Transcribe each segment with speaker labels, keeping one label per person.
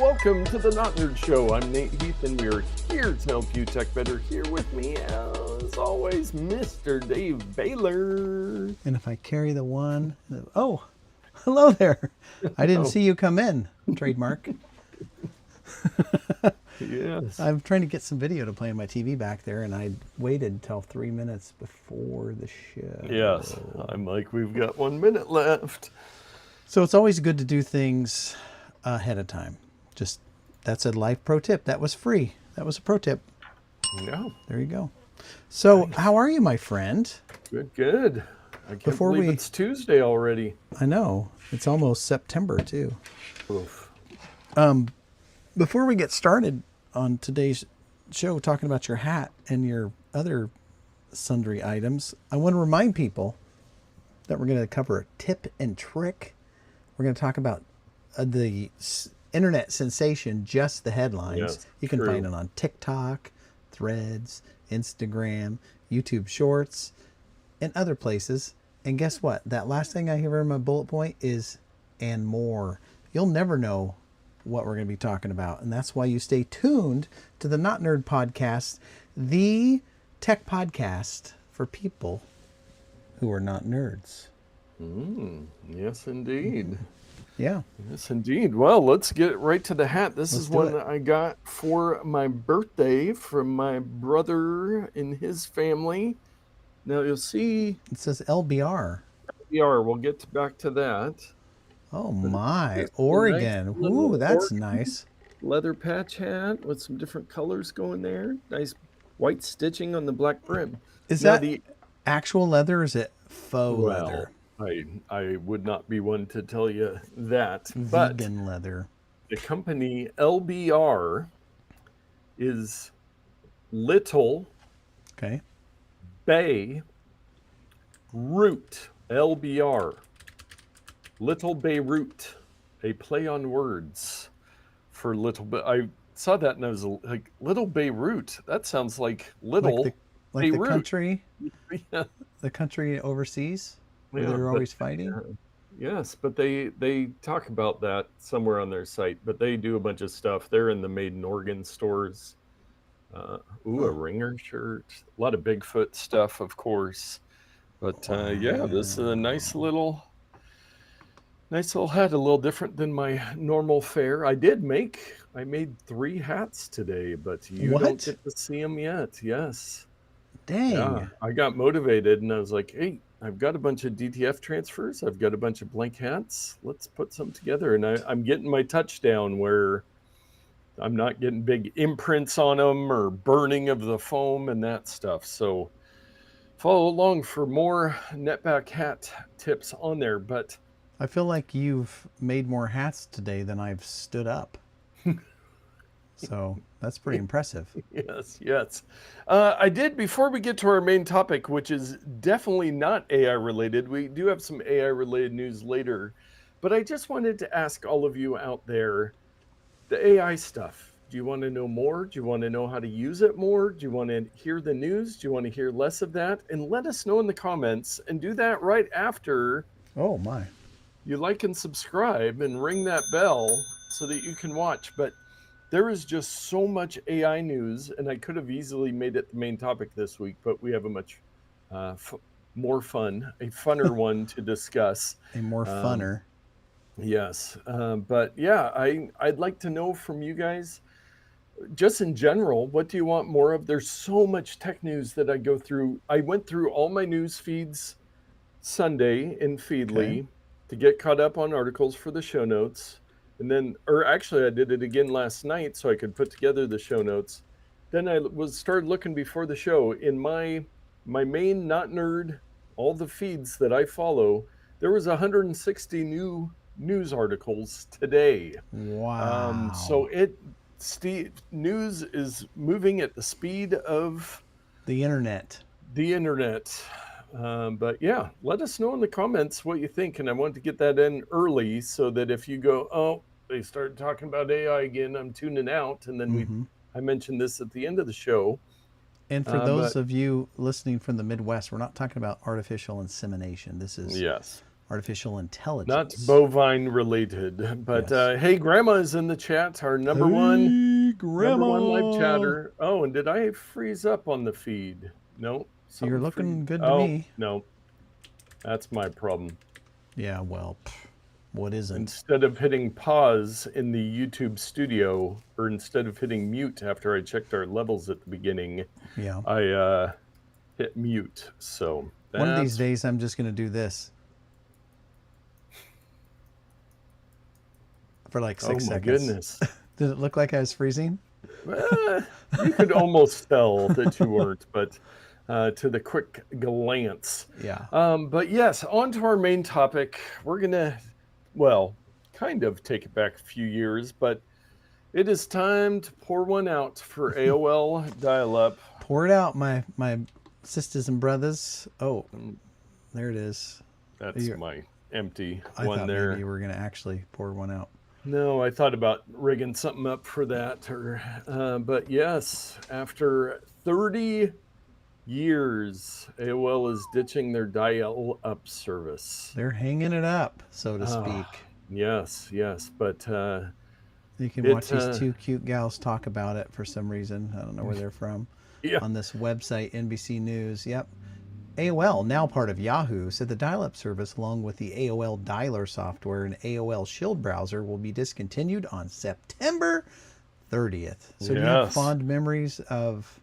Speaker 1: Welcome to the Not Nerd Show. I'm Nate Heath, and we are here to help you tech better. Here with me, as always, Mr. Dave Baylor.
Speaker 2: And if I carry the one, oh, hello there. I didn't see you come in, trademark.
Speaker 1: Yes.
Speaker 2: I'm trying to get some video to play on my TV back there, and I waited until 3 minutes before the show.
Speaker 1: Yes. I'm like, we've got 1 minute left.
Speaker 2: So it's always good to do things ahead of time. Just, that's a life pro tip. That was free. That was a pro tip.
Speaker 1: Yeah.
Speaker 2: There you go. So how are you, my friend?
Speaker 1: Good, good. I can't believe it's Tuesday already.
Speaker 2: I know. It's almost September, too.
Speaker 1: Oof.
Speaker 2: Before we get started on today's show, talking about your hat and your other sundry items, I want to remind people that we're going to cover a tip and trick. We're going to talk about the internet sensation, Just the Headlines.
Speaker 1: Yes,
Speaker 2: you can
Speaker 1: true.
Speaker 2: find it on TikTok, Threads, Instagram, YouTube Shorts, and other places. And guess what? That last thing I hear in my bullet point is and more. You'll never know what we're going to be talking about. And that's why you stay tuned to the Not Nerd Podcast, the tech podcast for people who are not nerds.
Speaker 1: Yes, indeed.
Speaker 2: Yeah.
Speaker 1: Yes, indeed. Well, let's get right to the hat. This is one
Speaker 2: do it.
Speaker 1: I got for my birthday from my brother and his family. Now, you'll see
Speaker 2: It says LBR.
Speaker 1: we'll get back to that.
Speaker 2: Oh my,
Speaker 1: It's a
Speaker 2: Oregon.
Speaker 1: nice little
Speaker 2: Ooh, that's
Speaker 1: Oregon
Speaker 2: nice.
Speaker 1: leather patch hat with some different colors going there. Nice white stitching on the black brim.
Speaker 2: Is
Speaker 1: Now,
Speaker 2: that
Speaker 1: the
Speaker 2: actual leather or is it faux leather?
Speaker 1: I would not be one to tell you that, but
Speaker 2: Vegan leather.
Speaker 1: the company LBR is Little
Speaker 2: Okay.
Speaker 1: Bay Root. LBR. Little Beirut, a play on words for Little Bay. I saw that and I was like, Little Beirut. That sounds like Little
Speaker 2: Like the
Speaker 1: Beirut.
Speaker 2: country,
Speaker 1: Yeah,
Speaker 2: the country overseas where
Speaker 1: yeah,
Speaker 2: they're
Speaker 1: but-
Speaker 2: always fighting.
Speaker 1: Yes, but they talk about that somewhere on their site. But they do a bunch of stuff. They're in the Made in Oregon stores. A ringer shirt, a lot of Bigfoot stuff, of course. But yeah, this is a nice little hat, a little different than my normal fare. I made 3 hats today, but you
Speaker 2: What?
Speaker 1: don't get to see them yet. Yes.
Speaker 2: Dang.
Speaker 1: Yeah, I got motivated and I was like, hey, I've got a bunch of DTF transfers. I've got a bunch of blank hats. Let's put some together. And I'm getting my touchdown where I'm not getting big imprints on them or burning of the foam and that stuff. So follow along for more netback hat tips on there. But
Speaker 2: I feel like you've made more hats today than I've stood up. So that's pretty impressive.
Speaker 1: yes. I did, before we get to our main topic, which is definitely not AI related. We do have some AI related news later. But I just wanted to ask all of you out there, the AI stuff. Do you want to know more? Do you want to know how to use it more? Do you want to hear the news? Do you want to hear less of that? And let us know in the comments, and do that right after
Speaker 2: Oh my.
Speaker 1: you like and subscribe and ring that bell so that you can watch. But there is just so much AI news, and I could have easily made it the main topic this week, but we have a much more fun, a funner one to discuss.
Speaker 2: A more funner.
Speaker 1: Yes. But yeah, I'd like to know from you guys, just in general, what do you want more of? There's so much tech news that I go through. I went through all my news feeds Sunday in Feedly to get caught up on articles for the show notes. And then, or actually I did it again last night so I could put together the show notes. Then I started looking before the show in my main Not Nerd, all the feeds that I follow. There was 160 new news articles today.
Speaker 2: Wow.
Speaker 1: So news is moving at the speed of
Speaker 2: the internet.
Speaker 1: But yeah, let us know in the comments what you think. And I want to get that in early so that if you go, oh, they started talking about AI again, I'm tuning out. And then I mentioned this at the end of the show.
Speaker 2: And for those of you listening from the Midwest, we're not talking about artificial insemination. This is artificial
Speaker 1: Not
Speaker 2: intelligence.
Speaker 1: bovine related, but
Speaker 2: Yes.
Speaker 1: hey, Grandma is in the chat. Our
Speaker 2: Hey,
Speaker 1: number one live
Speaker 2: Grandma.
Speaker 1: chatter. Oh, and did I freeze up on the feed? No,
Speaker 2: You're
Speaker 1: something freeze.
Speaker 2: looking good to
Speaker 1: Oh
Speaker 2: me.
Speaker 1: no, that's my problem.
Speaker 2: Yeah, well, what isn't?
Speaker 1: Instead of hitting pause in the YouTube studio, or instead of hitting mute after I checked our levels at the beginning,
Speaker 2: Yeah.
Speaker 1: I hit mute. So
Speaker 2: One of these
Speaker 1: that's
Speaker 2: days, I'm just going to do this for like
Speaker 1: oh
Speaker 2: 6
Speaker 1: my
Speaker 2: seconds.
Speaker 1: goodness.
Speaker 2: Did it look like I was freezing?
Speaker 1: You could almost tell that you weren't, but to the quick glance.
Speaker 2: Yeah.
Speaker 1: But yes, on to our main topic. We're gonna, well, kind of take it back a few years, but it is time to pour one out for AOL dial-up.
Speaker 2: Pour it out, my sisters and brothers. Oh,
Speaker 1: Mm,
Speaker 2: there it is.
Speaker 1: That's my empty
Speaker 2: I
Speaker 1: one
Speaker 2: thought
Speaker 1: there.
Speaker 2: maybe you were going to actually pour one out.
Speaker 1: No, I thought about rigging something up for that, but yes, after 30 years, AOL is ditching their dial-up service.
Speaker 2: They're hanging it up, so to speak.
Speaker 1: Yes, but
Speaker 2: You can watch these two cute gals talk about it for some reason. I don't know where they're from.
Speaker 1: yeah.
Speaker 2: On this website, NBC News. Yep. AOL, now part of Yahoo, said the dial-up service, along with the AOL Dialer software and AOL Shield browser, will be discontinued on September 30th. So do you have fond memories of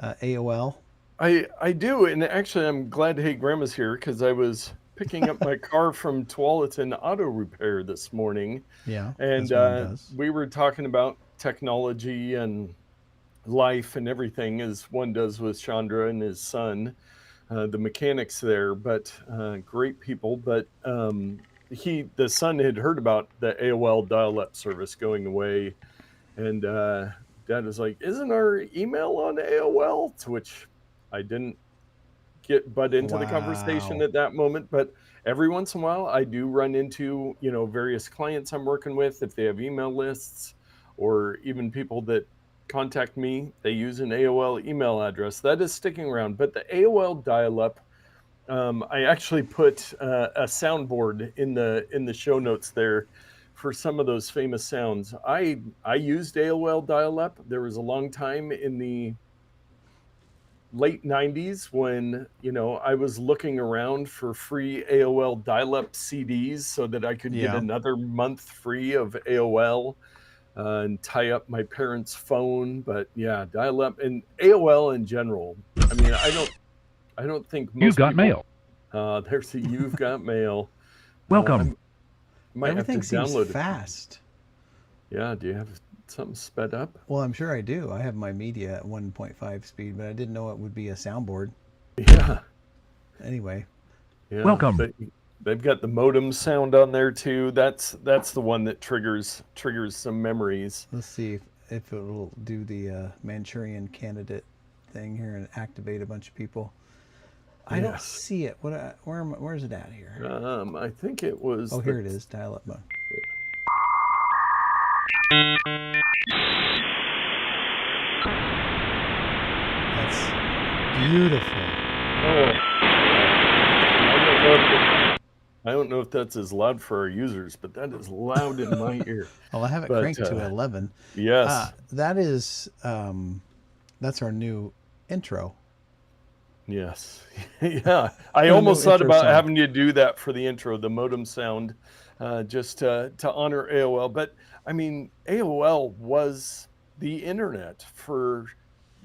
Speaker 2: AOL?
Speaker 1: I do, and actually I'm glad Hey Grandma's here, because I was picking up my car from Tualatin Auto Repair this morning.
Speaker 2: Yeah,
Speaker 1: and we were talking about technology and life and everything, as one does with Chandra and his son. The mechanics there, but great people. But the son had heard about the AOL dial-up service going away, and Dad was like, "Isn't our email on AOL?" To which I didn't butt into the conversation at that moment. But every once in a while, I do run into various clients I'm working with, if they have email lists, or even people that contact me, they use an AOL email address. That is sticking around. But the AOL dial-up, I actually put a soundboard in the show notes there for some of those famous sounds. I used AOL dial-up. There was a long time in the late 90s when I was looking around for free AOL dial-up CDs so that I could get another month free of AOL. And tie up my parents' phone. But yeah, dial-up and AOL in general. I mean, I don't think most
Speaker 3: You've got
Speaker 1: people,
Speaker 3: mail.
Speaker 1: There's a You've Got Mail.
Speaker 3: Welcome.
Speaker 2: Everything seems fast.
Speaker 1: Yeah, do you have something sped up?
Speaker 2: Well, I'm sure I do. I have my media at 1.5 speed, but I didn't know it would be a soundboard.
Speaker 1: Yeah.
Speaker 2: Anyway.
Speaker 1: Yeah,
Speaker 3: welcome.
Speaker 1: They've got the modem sound on there too. That's the one that triggers some memories.
Speaker 2: Let's see if it will do the Manchurian Candidate thing here and activate a bunch of people. I don't see it. Where is it at here?
Speaker 1: I think it was.
Speaker 2: Oh, here it is. Dial-up mode. That's beautiful.
Speaker 1: Oh. I don't know if that's as loud for our users, but that is loud in my ear.
Speaker 2: Well, I have it cranked to 11.
Speaker 1: Yes.
Speaker 2: That is, that's our new intro.
Speaker 1: Yes. Yeah. I almost thought about having you do that for the intro, the modem sound, just to honor AOL. But I mean, AOL was the internet for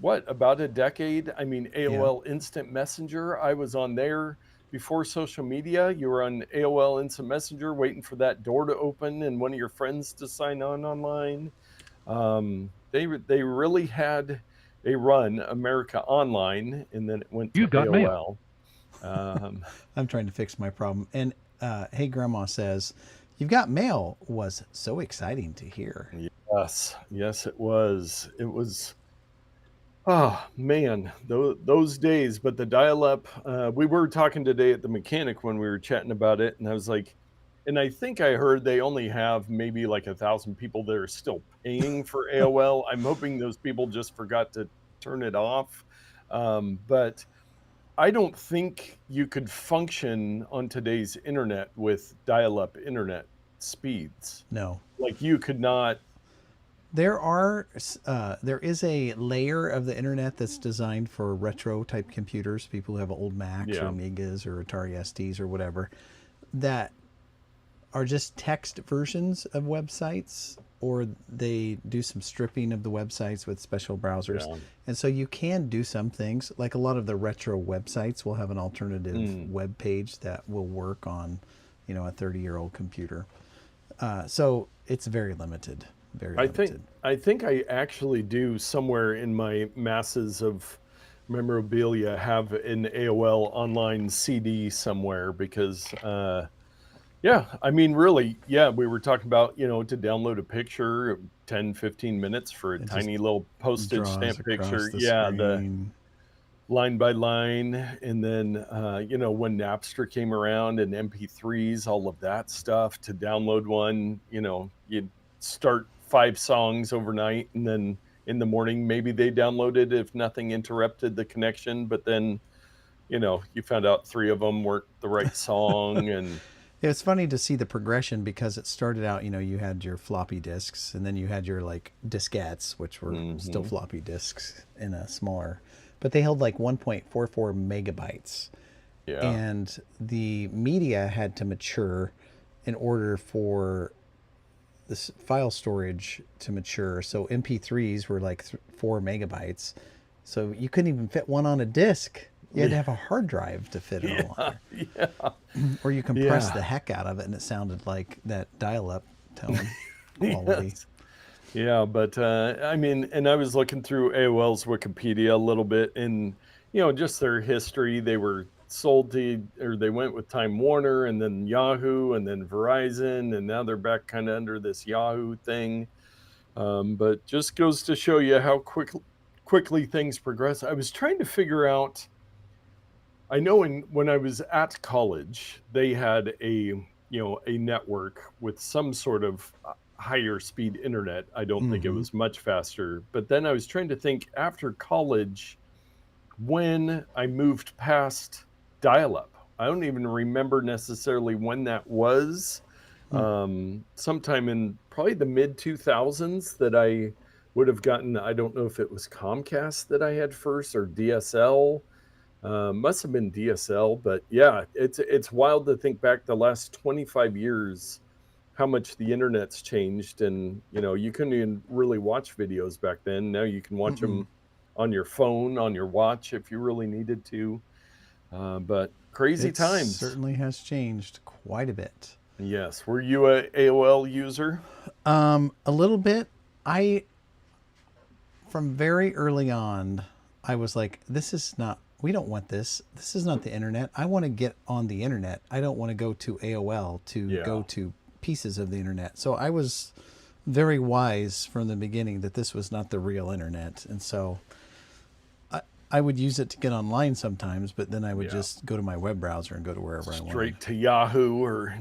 Speaker 1: about a decade? I mean, AOL Instant Messenger, I was on there before social media. You were on AOL Instant Messenger waiting for that door to open and one of your friends to sign on online. They really had a run, America Online, and then it went to
Speaker 3: You've got
Speaker 1: AOL.
Speaker 2: Mail. I'm trying to fix my problem. And Hey Grandma says, "You've Got Mail" was so exciting to hear.
Speaker 1: Yes, it was. It was. Oh man, those days. But the dial-up, we were talking today at the mechanic when we were chatting about it, and I was like, and I think I heard they only have maybe like 1,000 people that are still paying for AOL. I'm hoping those people just forgot to turn it off. But I don't think you could function on today's internet with dial-up internet speeds.
Speaker 2: No.
Speaker 1: Like you could not.
Speaker 2: There is a layer of the internet that's designed for retro type computers, people who have old Macs or
Speaker 1: Yeah.
Speaker 2: Amigas or Atari STs or whatever, that are just text versions of websites, or they do some stripping of the websites with special browsers.
Speaker 1: Yeah.
Speaker 2: And so you can do some things, like a lot of the retro websites will have an alternative web page that will work on, a 30-year-old computer. So it's very limited. Very limited.
Speaker 1: I think I actually do somewhere in my masses of memorabilia have an AOL online CD somewhere because yeah, I mean really, yeah, we were talking about, to download a picture, 10, 15 minutes for a
Speaker 2: It just
Speaker 1: tiny little postage
Speaker 2: draws
Speaker 1: stamp
Speaker 2: across
Speaker 1: picture.
Speaker 2: the
Speaker 1: Yeah, the
Speaker 2: screen.
Speaker 1: line by line. And then when Napster came around and MP3s, all of that stuff, to download one, you'd start 5 songs overnight, and then in the morning maybe they downloaded if nothing interrupted the connection, but then you found out 3 of them weren't the right song. And
Speaker 2: It's funny to see the progression, because it started out, you had your floppy disks, and then you had your like diskettes, which were still floppy disks in a smaller, but they held like 1.44 megabytes.
Speaker 1: yeah,
Speaker 2: And the media had to mature in order for this file storage to mature. So MP3s were like 4 megabytes. So you couldn't even fit one on a disk. You had to have a hard drive to fit it all on there.
Speaker 1: yeah,
Speaker 2: Or you compress
Speaker 1: Yeah.
Speaker 2: the heck out of it, and it sounded like that dial-up tone quality.
Speaker 1: yes. Yeah, but I mean, and I was looking through AOL's Wikipedia a little bit, and just their history. They were sold to, or they went with Time Warner, and then Yahoo, and then Verizon, and now they're back kind of under this Yahoo thing. But just goes to show you how quickly things progress. I was trying to figure out. I know when I was at college, they had a network with some sort of higher speed internet. I don't think it was much faster. But then I was trying to think after college, when I moved past dial-up. I don't even remember necessarily when that was. Sometime in probably the mid 2000s that I would have gotten. I don't know if it was Comcast that I had first or DSL. Must have been DSL, but yeah, it's wild to think back the last 25 years, how much the internet's changed. And you couldn't even really watch videos back then. Now you can watch them on your phone, on your watch, if you really needed to. But crazy
Speaker 2: It
Speaker 1: times.
Speaker 2: certainly has changed quite a bit.
Speaker 1: Yes. Were you a AOL user?
Speaker 2: A little bit. From very early on, I was like, we don't want this. This is not the internet. I want to get on the internet. I don't want to go to AOL to go to pieces of the internet. So I was very wise from the beginning that this was not the real internet. And so I would use it to get online sometimes, but then I would just go to my web browser and go to wherever I wanted.
Speaker 1: Straight to Yahoo or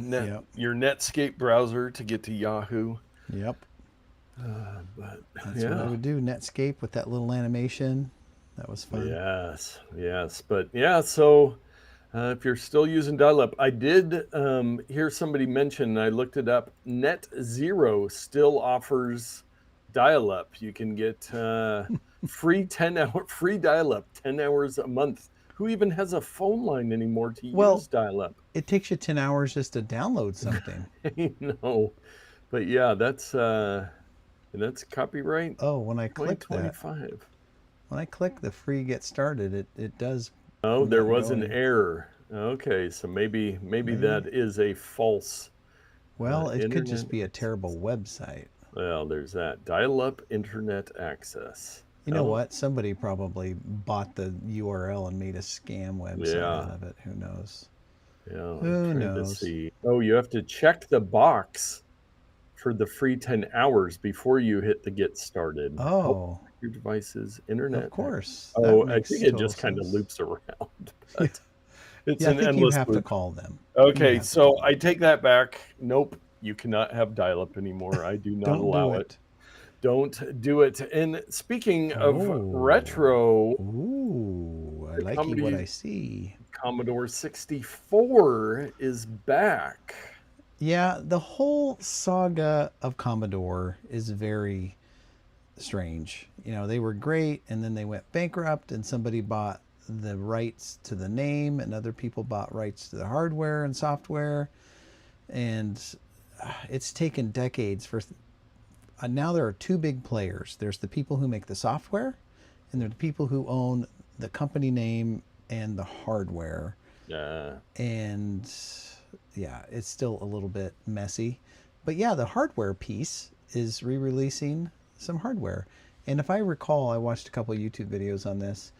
Speaker 1: your Netscape browser to get to Yahoo.
Speaker 2: Yep.
Speaker 1: But
Speaker 2: That's what I would do. Netscape with that little animation. That was fun.
Speaker 1: Yes. But yeah, so if you're still using dial-up, I did hear somebody mention, I looked it up, Net Zero still offers dial-up. You can get free dial-up, 10 hours a month. Who even has a phone line anymore to use dial-up?
Speaker 2: It takes you 10 hours just to download something.
Speaker 1: I know. But yeah, that's copyright.
Speaker 2: Oh, when I click that,
Speaker 1: 2025.
Speaker 2: when I click the free get started, it does.
Speaker 1: Oh, there was an
Speaker 2: going.
Speaker 1: error. Okay, so maybe that is a false.
Speaker 2: Well, it could just
Speaker 1: internet
Speaker 2: be a terrible website.
Speaker 1: Well, there's that dial-up internet access.
Speaker 2: You know what? Somebody probably bought the URL and made a scam website out of it. Who knows?
Speaker 1: Yeah,
Speaker 2: Who
Speaker 1: I'm trying
Speaker 2: knows?
Speaker 1: to see. Oh, you have to check the box for the free 10 hours before you hit the get started.
Speaker 2: Oh,
Speaker 1: Your device's internet.
Speaker 2: of course.
Speaker 1: Oh,
Speaker 2: That
Speaker 1: I
Speaker 2: makes
Speaker 1: think it
Speaker 2: total
Speaker 1: just kind of
Speaker 2: sense.
Speaker 1: loops around. But it's
Speaker 2: Yeah, I
Speaker 1: an
Speaker 2: think you
Speaker 1: endless
Speaker 2: have to
Speaker 1: loop.
Speaker 2: call them.
Speaker 1: Okay,
Speaker 2: have to
Speaker 1: so
Speaker 2: call
Speaker 1: I take that back. Nope, you cannot have dial-up anymore. I do not
Speaker 2: Don't
Speaker 1: allow
Speaker 2: do
Speaker 1: it. Don't do it. And speaking of
Speaker 2: Oh.
Speaker 1: retro,
Speaker 2: Ooh. I
Speaker 1: The
Speaker 2: like what I see.
Speaker 1: Commodore 64 is back.
Speaker 2: Yeah, the whole saga of Commodore is very strange. You know, they were great and then they went bankrupt and somebody bought the rights to the name and other people bought rights to the hardware and software. And it's taken decades for. Now there are two big players. There's the people who make the software and there are the people who own the company name and the hardware. And yeah, it's still a little bit messy. But yeah, the hardware piece is re-releasing some hardware. And if I recall, I watched a couple of YouTube videos on this.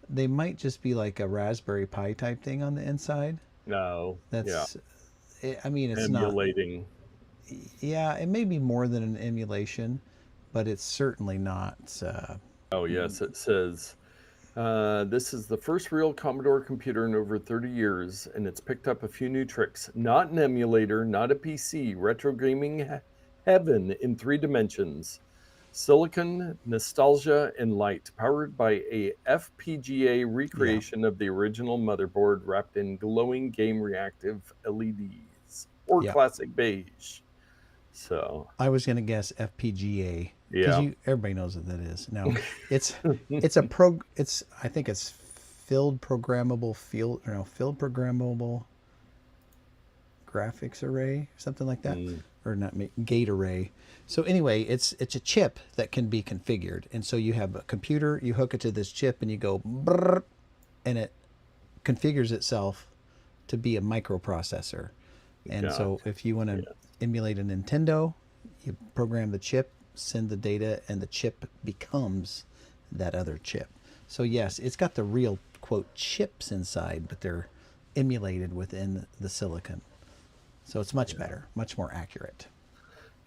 Speaker 2: They might just be like a Raspberry Pi type thing on the inside.
Speaker 1: No.
Speaker 2: That's, I mean, it's
Speaker 1: emulating.
Speaker 2: Yeah, it may be more than an emulation, but it's certainly not.
Speaker 1: Oh, yes, it says, this is the first real Commodore computer in over 30 years, and it's picked up a few new tricks. Not an emulator, not a PC, retro gaming heaven in 3 dimensions. Silicon, nostalgia, and light, powered by a FPGA recreation of the original motherboard wrapped in glowing game reactive LEDs, or classic beige. So
Speaker 2: I was going to guess FPGA because everybody knows what that is. No, it's I think it's filled programmable graphics array, something like that, or not gate array. So anyway, it's a chip that can be configured, and so you have a computer, you hook it to this chip, and you go brrr, and it configures itself to be a microprocessor. And so if you want to emulate a Nintendo, you program the chip, send the data, and the chip becomes that other chip. So yes, it's got the real quote chips inside, but they're emulated within the silicon. So it's much better, much more accurate.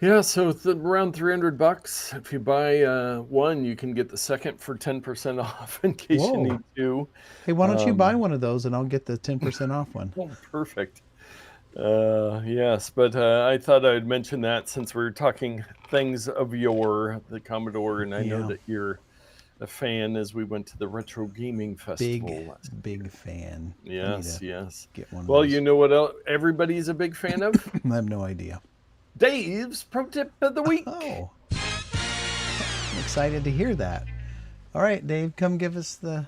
Speaker 1: Yeah, so it's around $300. If you buy one, you can get the second for 10% off in case you need to.
Speaker 2: Hey, why don't you buy one of those and I'll get the 10% off one?
Speaker 1: Oh, perfect. Yes, but I thought I'd mention that since we're talking things of the Commodore, and I know that you're a fan as we went to the Retro Gaming Festival.
Speaker 2: Big fan.
Speaker 1: Yes, yes.
Speaker 2: Get one
Speaker 1: well, you know what else everybody's a big fan of?
Speaker 2: I have no idea.
Speaker 1: Dave's Pro Tip of the Week.
Speaker 2: Oh, I'm excited to hear that. All right, Dave, come give us the...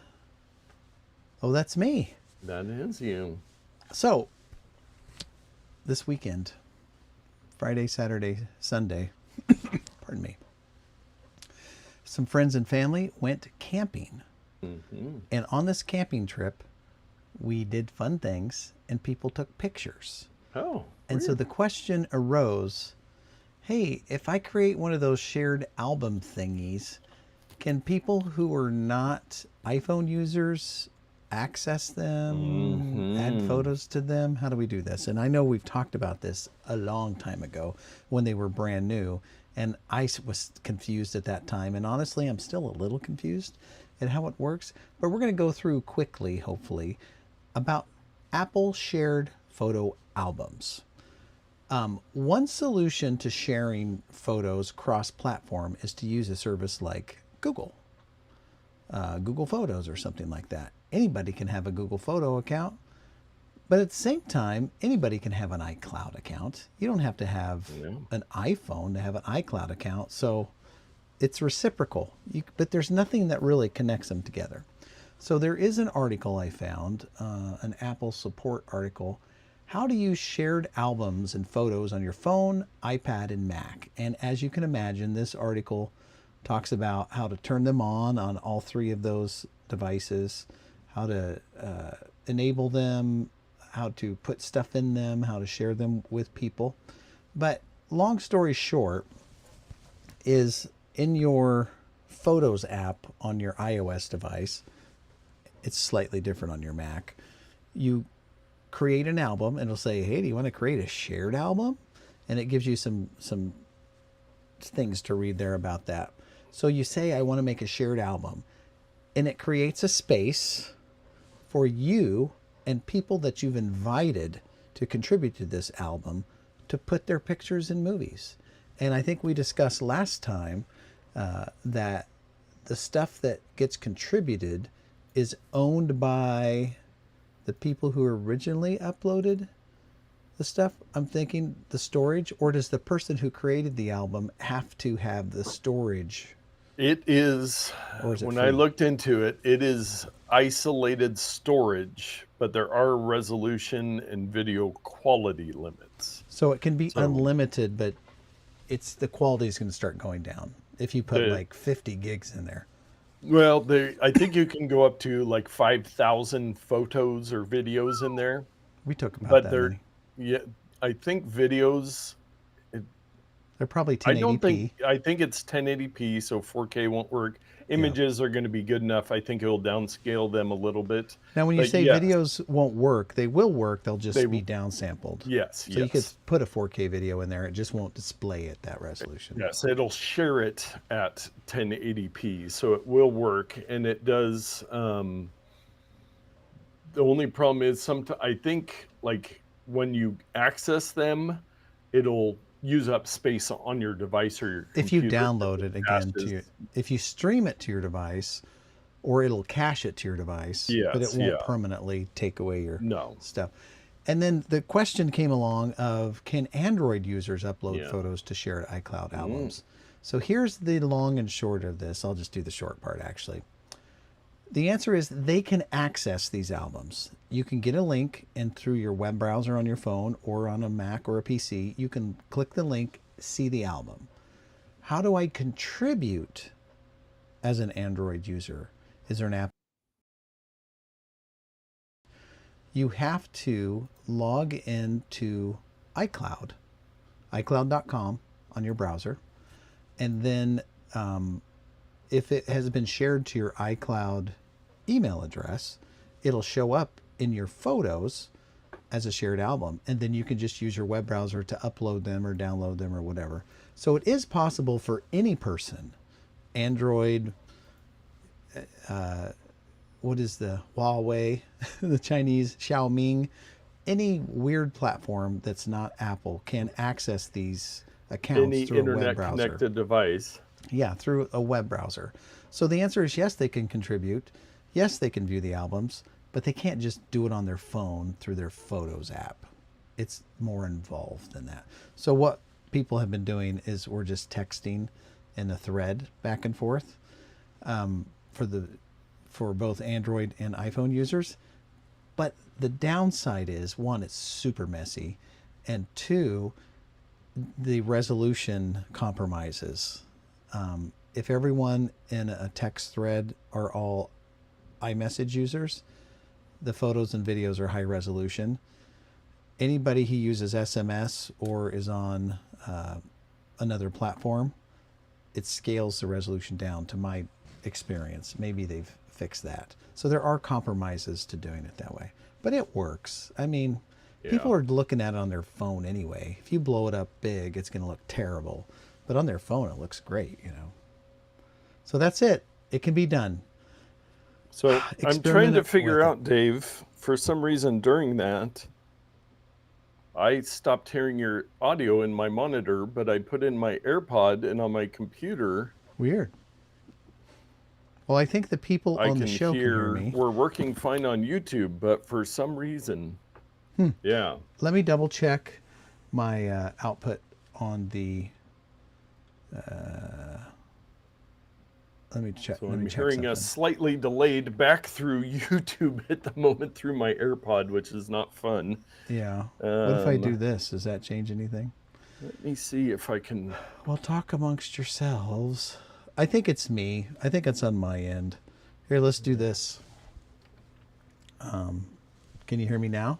Speaker 2: Oh, that's me.
Speaker 1: That is you.
Speaker 2: So, this weekend, Friday, Saturday, Sunday, pardon me, some friends and family went camping. And on this camping trip, we did fun things and people took pictures.
Speaker 1: Oh.
Speaker 2: And so the question arose, hey, if I create one of those shared album thingies, can people who are not iPhone users access them, add photos to them? How do we do this? And I know we've talked about this a long time ago when they were brand new, and I was confused at that time. And honestly, I'm still a little confused at how it works. But we're going to go through quickly, hopefully, about Apple shared photo albums. One solution to sharing photos cross-platform is to use a service like Google Photos or something like that. Anybody can have a Google Photo account, but at the same time, anybody can have an iCloud account. You don't have to have an iPhone to have an iCloud account, so it's reciprocal. But there's nothing that really connects them together. So there is an article I found, an Apple support article. How to use shared albums and photos on your phone, iPad, and Mac. And as you can imagine, this article talks about how to turn them on all 3 of those devices, how to enable them, how to put stuff in them, how to share them with people. But long story short is in your Photos app on your iOS device, it's slightly different on your Mac. You create an album and it'll say, hey, do you want to create a shared album? And it gives you some things to read there about that. So you say, I want to make a shared album, and it creates a space for you and people that you've invited to contribute to this album to put their pictures in movies. And I think we discussed last time that the stuff that gets contributed is owned by the people who originally uploaded the stuff? I'm thinking the storage, or does the person who created the album have to have the storage?
Speaker 1: It is,
Speaker 2: Or is it
Speaker 1: when
Speaker 2: free?
Speaker 1: I looked into it, it is isolated storage, but there are resolution and video quality limits.
Speaker 2: So it can be
Speaker 1: So
Speaker 2: unlimited, but it's the quality is going to start going down if you put
Speaker 1: the
Speaker 2: like 50 gigs in there.
Speaker 1: well, I think you can go up to like 5,000 photos or videos in there,
Speaker 2: We took about
Speaker 1: but
Speaker 2: that many.
Speaker 1: yeah, I think videos.
Speaker 2: They're probably
Speaker 1: I don't
Speaker 2: 1080p.
Speaker 1: think it's 1080p, so 4K won't work.
Speaker 2: Yeah.
Speaker 1: Images are going to be good enough. I think it'll downscale them a little bit.
Speaker 2: Now, when you
Speaker 1: But
Speaker 2: say
Speaker 1: yes,
Speaker 2: videos won't work, they will work. They'll just
Speaker 1: they
Speaker 2: be downsampled.
Speaker 1: yes,
Speaker 2: So you could
Speaker 1: yes.
Speaker 2: put a 4K video in there. It just won't display at that resolution.
Speaker 1: Yes, it'll share it at 1080p, so it will work, and it does. The only problem is sometimes I think like when you access them, it'll use up space on your device or your
Speaker 2: If you
Speaker 1: computer.
Speaker 2: download it again to
Speaker 1: Caches.
Speaker 2: your, if you stream it to your device, or it'll cache it to your device, but it
Speaker 1: Yes,
Speaker 2: won't
Speaker 1: yeah,
Speaker 2: permanently take away your
Speaker 1: no,
Speaker 2: stuff. And then the question came along of, can Android users upload
Speaker 1: yeah,
Speaker 2: photos to shared iCloud
Speaker 1: mm,
Speaker 2: albums? So here's the long and short of this. I'll just do the short part actually. The answer is they can access these albums. You can get a link, and through your web browser on your phone or on a Mac or a PC, you can click the link, see the album. How do I contribute as an Android user? Is there an app? You have to log into iCloud, iCloud.com on your browser, and then if it has been shared to your iCloud email address, it'll show up in your photos as a shared album, and then you can just use your web browser to upload them or download them or whatever. So it is possible for any person, Android, what is the Huawei, the Chinese Xiaoming, any weird platform that's not Apple can access these accounts
Speaker 1: any
Speaker 2: through a web
Speaker 1: internet
Speaker 2: browser.
Speaker 1: connected device.
Speaker 2: Yeah, through a web browser. So the answer is yes, they can contribute. Yes, they can view the albums, but they can't just do it on their phone through their Photos app. It's more involved than that. So what people have been doing is we're just texting in a thread back and forth for both Android and iPhone users. But the downside is, one, it's super messy, and two, the resolution compromises. If everyone in a text thread are all iMessage users, the photos and videos are high resolution. Anybody who uses SMS or is on another platform, it scales the resolution down, to my experience. Maybe they've fixed that. So there are compromises to doing it that way, but it works. I mean, people
Speaker 1: Yeah.
Speaker 2: are looking at it on their phone anyway. If you blow it up big, it's going to look terrible, but on their phone, it looks great, you know? So that's it. It can be done.
Speaker 1: So I'm trying
Speaker 2: Experiment
Speaker 1: to
Speaker 2: with
Speaker 1: figure
Speaker 2: it.
Speaker 1: out, Dave, for some reason during that, I stopped hearing your audio in my monitor, but I put in my AirPod, and on my computer,
Speaker 2: Weird. Well, I think the people
Speaker 1: I
Speaker 2: on the
Speaker 1: can
Speaker 2: show can hear
Speaker 1: hear
Speaker 2: me.
Speaker 1: we're working fine on YouTube, but for some reason, yeah.
Speaker 2: Let me double check my output on the. Let me check.
Speaker 1: So
Speaker 2: Let
Speaker 1: I'm
Speaker 2: me check
Speaker 1: hearing
Speaker 2: something.
Speaker 1: a slightly delayed back through YouTube at the moment through my AirPod, which is not fun.
Speaker 2: Yeah. What if I do
Speaker 1: Um,
Speaker 2: this? Does that change anything?
Speaker 1: Let me see if I can.
Speaker 2: Well, talk amongst yourselves. I think it's me. I think it's on my end. Here, let's do this. Can you hear me now?